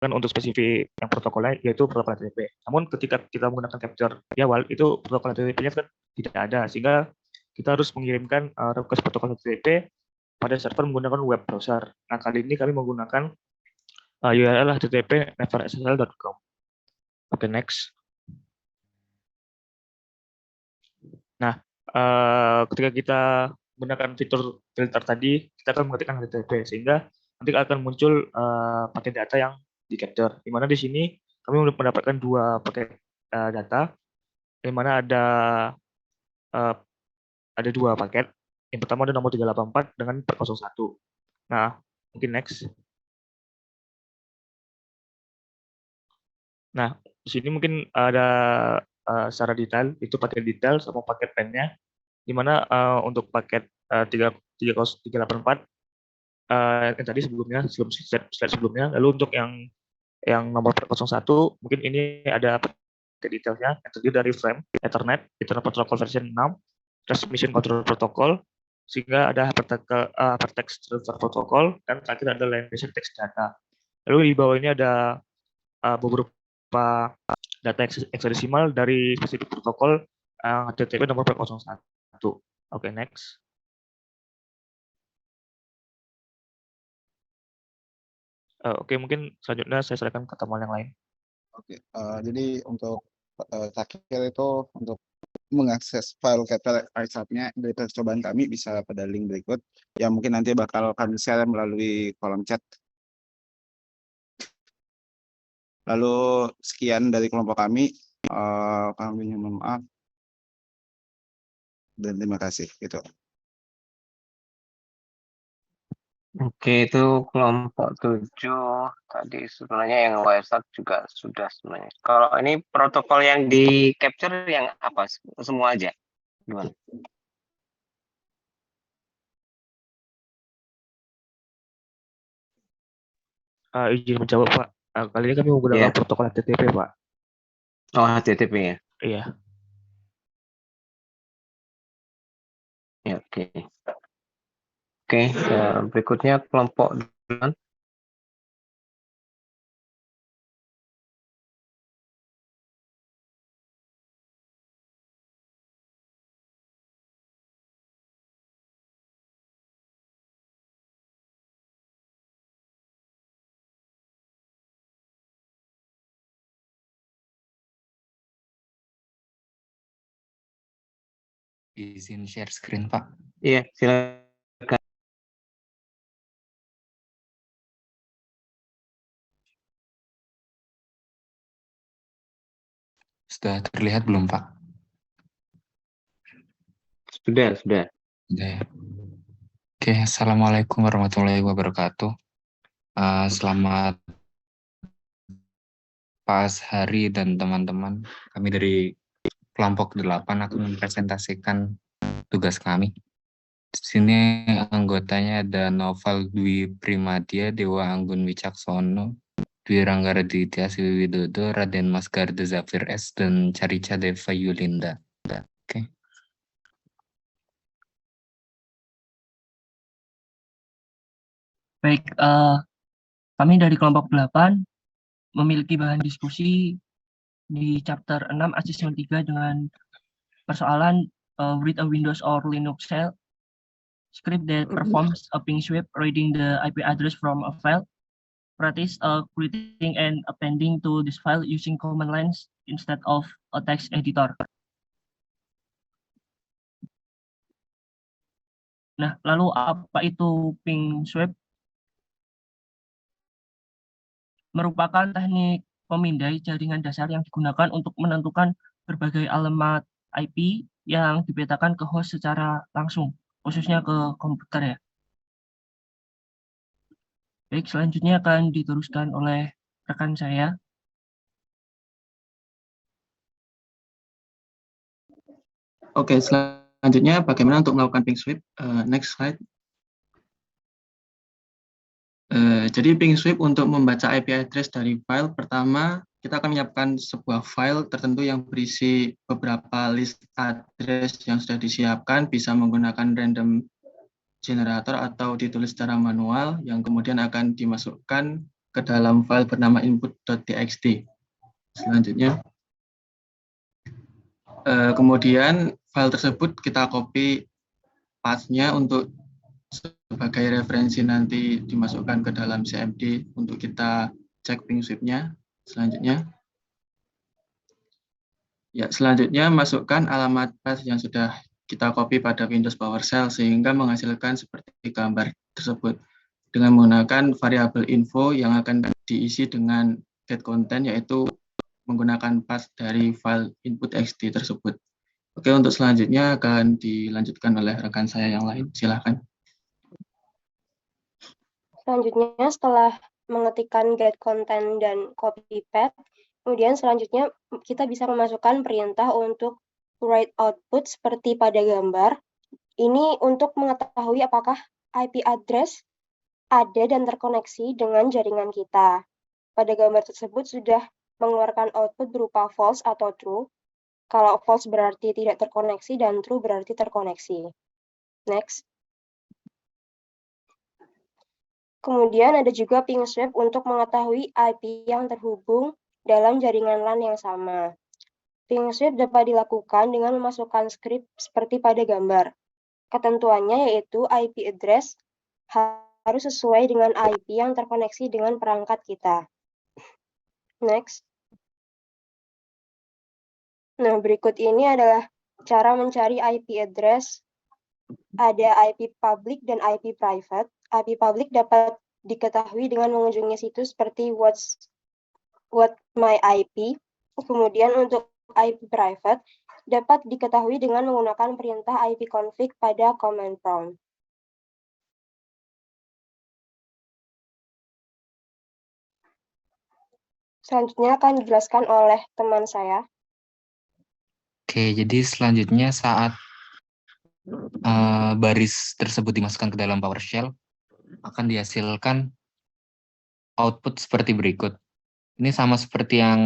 untuk spesifik yang protokolnya yaitu protokol HTTP. Namun ketika kita menggunakan capture di awal itu protokol HTTP-nya kan tidak ada, sehingga kita harus mengirimkan request protokol HTTP pada server menggunakan web browser. Nah, kali ini kami menggunakan URL http neverssl.com. Oke, next. Nah, ketika kita menggunakan fitur filter tadi, kita akan mengetikkan HTTP sehingga nanti akan muncul paket data yang di capture. Di mana di sini kami mendapatkan dua paket data, di mana ada dua paket. Yang pertama ada nomor 384 dengan 401. Nah, mungkin next. Nah, di sini mungkin ada secara detail, itu paket detail sama paket pennya, di mana untuk paket 384 yang tadi sebelumnya, slide sebelumnya, lalu untuk yang nomor 401, mungkin ini ada paket detailnya, yang terdiri dari frame, Ethernet Protocol version 6, Transmission Control Protocol, sehingga ada Hypertext Transfer Protocol, dan terakhir ada Line Based Text Data. Lalu di bawah ini ada beberapa data hexadesimal dari spesifik protokol HTTP nomor 401. Oke, next. Oke, mungkin selanjutnya saya serahkan ke teman yang lain. Oke, jadi untuk terakhir itu untuk mengakses file capture archive-nya dari percobaan kami bisa pada link berikut yang mungkin nanti bakal kami share melalui kolom chat. Lalu sekian dari kelompok kami, kami mohon maaf dan terima kasih. Gitu. Oke, itu kelompok 7 tadi sebenarnya yang WhatsApp juga sudah sebenarnya. Kalau ini protokol yang di capture yang apa? Semua aja? Gimana? Izin menjawab, Pak. Kali ini kami menggunakan protokol HTTP, Pak. Oh, HTTP ya? Iya. Ya, oke. Oke, berikutnya kelompok 8. Izin share screen, Pak. Iya, silakan. Sudah terlihat belum, Pak? Sudah. Sudah ya. Oke, Assalamualaikum warahmatullahi wabarakatuh. Selamat Pak Hari dan teman-teman. Kami dari kelompok 8 akan mempresentasikan tugas kami. Di sini anggotanya ada Noval Dwi Primadia, Dewa Anggun Wicaksono, Dwi Ranggaraditya Wiwidodo, Raden Mas Garda Zafir S, dan Carica Deva Yulinda. Oke. Baik, kami dari kelompok 8 memiliki bahan diskusi di chapter 6 asesmen 3 dengan persoalan read a Windows or Linux shell script that performs a ping sweep reading the IP address from a file. Practice creating and appending to this file using command lines instead of a text editor. Nah, lalu apa itu ping sweep? Merupakan teknik pemindai jaringan dasar yang digunakan untuk menentukan berbagai alamat IP yang dipetakan ke host secara langsung, khususnya ke komputer ya. Baik, selanjutnya akan diteruskan oleh rekan saya. Oke, selanjutnya Selanjutnya, bagaimana untuk melakukan ping sweep? Next slide. Jadi ping sweep untuk membaca IP address dari file, pertama kita akan menyiapkan sebuah file tertentu yang berisi beberapa list address yang sudah disiapkan, bisa menggunakan random generator atau ditulis secara manual, yang kemudian akan dimasukkan ke dalam file bernama input.txt. Selanjutnya, kemudian file tersebut kita copy path-nya untuk sebagai referensi nanti dimasukkan ke dalam CMD untuk kita cek ping sweep-nya. Selanjutnya, masukkan alamat path yang sudah kita copy pada Windows PowerShell sehingga menghasilkan seperti gambar tersebut dengan menggunakan variabel info yang akan diisi dengan get content, yaitu menggunakan path dari file input.txt tersebut. Oke, untuk selanjutnya akan dilanjutkan oleh rekan saya yang lain. Silakan. Selanjutnya, setelah mengetikkan get content dan copy path, kemudian selanjutnya kita bisa memasukkan perintah untuk write output seperti pada gambar. Ini untuk mengetahui apakah IP address ada dan terkoneksi dengan jaringan kita. Pada gambar tersebut sudah mengeluarkan output berupa false atau true. Kalau false berarti tidak terkoneksi dan true berarti terkoneksi. Next. Kemudian ada juga ping sweep untuk mengetahui IP yang terhubung dalam jaringan LAN yang sama. Ping sweep dapat dilakukan dengan memasukkan skrip seperti pada gambar. Ketentuannya yaitu IP address harus sesuai dengan IP yang terkoneksi dengan perangkat kita. Next. Nah, berikut ini adalah cara mencari IP address. Ada IP public dan IP private. IP public dapat diketahui dengan mengunjungi situs seperti What's My IP. Kemudian untuk IP private dapat diketahui dengan menggunakan perintah ipconfig pada command prompt. Selanjutnya akan dijelaskan oleh teman saya. Oke, jadi selanjutnya saat baris tersebut dimasukkan ke dalam PowerShell, akan dihasilkan output seperti berikut. Ini sama seperti yang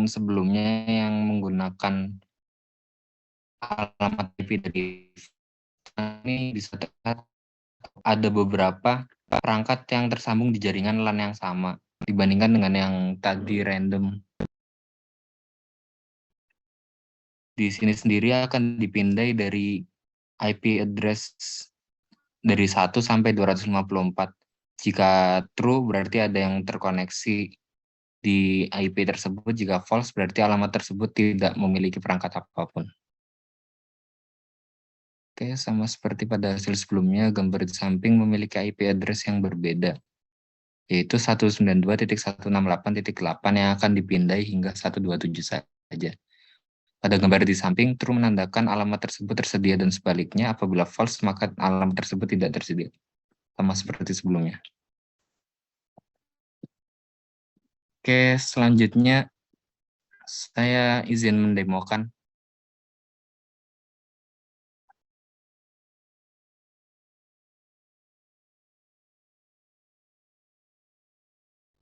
sebelumnya yang menggunakan alamat IP dari ini bisa terlihat ada beberapa perangkat yang tersambung di jaringan LAN yang sama dibandingkan dengan yang tadi random. Di sini sendiri akan dipindai dari IP address dari 1 sampai 254. Jika true berarti ada yang terkoneksi di IP tersebut, jika false berarti alamat tersebut tidak memiliki perangkat apapun. Oke, sama seperti pada hasil sebelumnya, gambar di samping memiliki IP address yang berbeda, yaitu 192.168.8 yang akan dipindai hingga 127 saja. Pada gambar di samping, true menandakan alamat tersebut tersedia dan sebaliknya, apabila false maka alamat tersebut tidak tersedia. Sama seperti sebelumnya. Oke, selanjutnya saya izin mendemokan.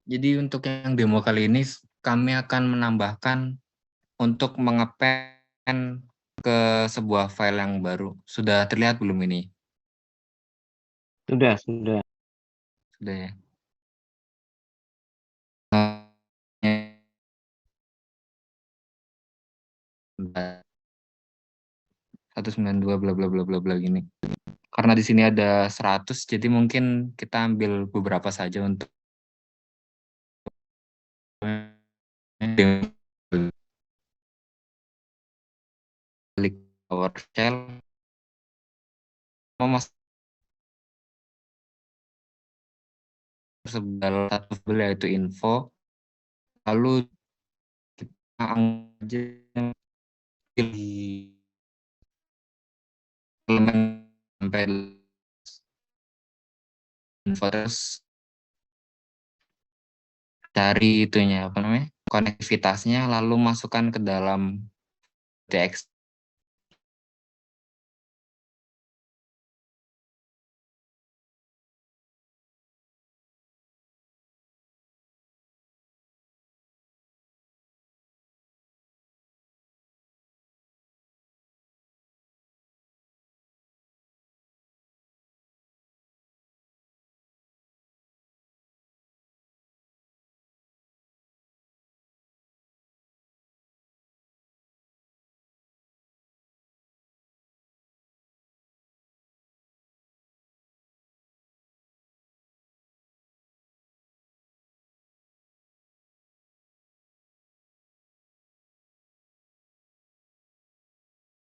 Jadi untuk yang demo kali ini, kami akan menambahkan untuk mengepen ke sebuah file yang baru. Sudah terlihat belum ini? Sudah. Sudah ya. 192 bla bla bla bla bla gini. Karena di sini ada 100, jadi mungkin kita ambil beberapa saja untuk klik PowerShell. Sebal satu file yaitu info, lalu kita aja pilih elemen sampai info, terus cari itunya apa namanya konektivitasnya, lalu masukkan ke dalam txt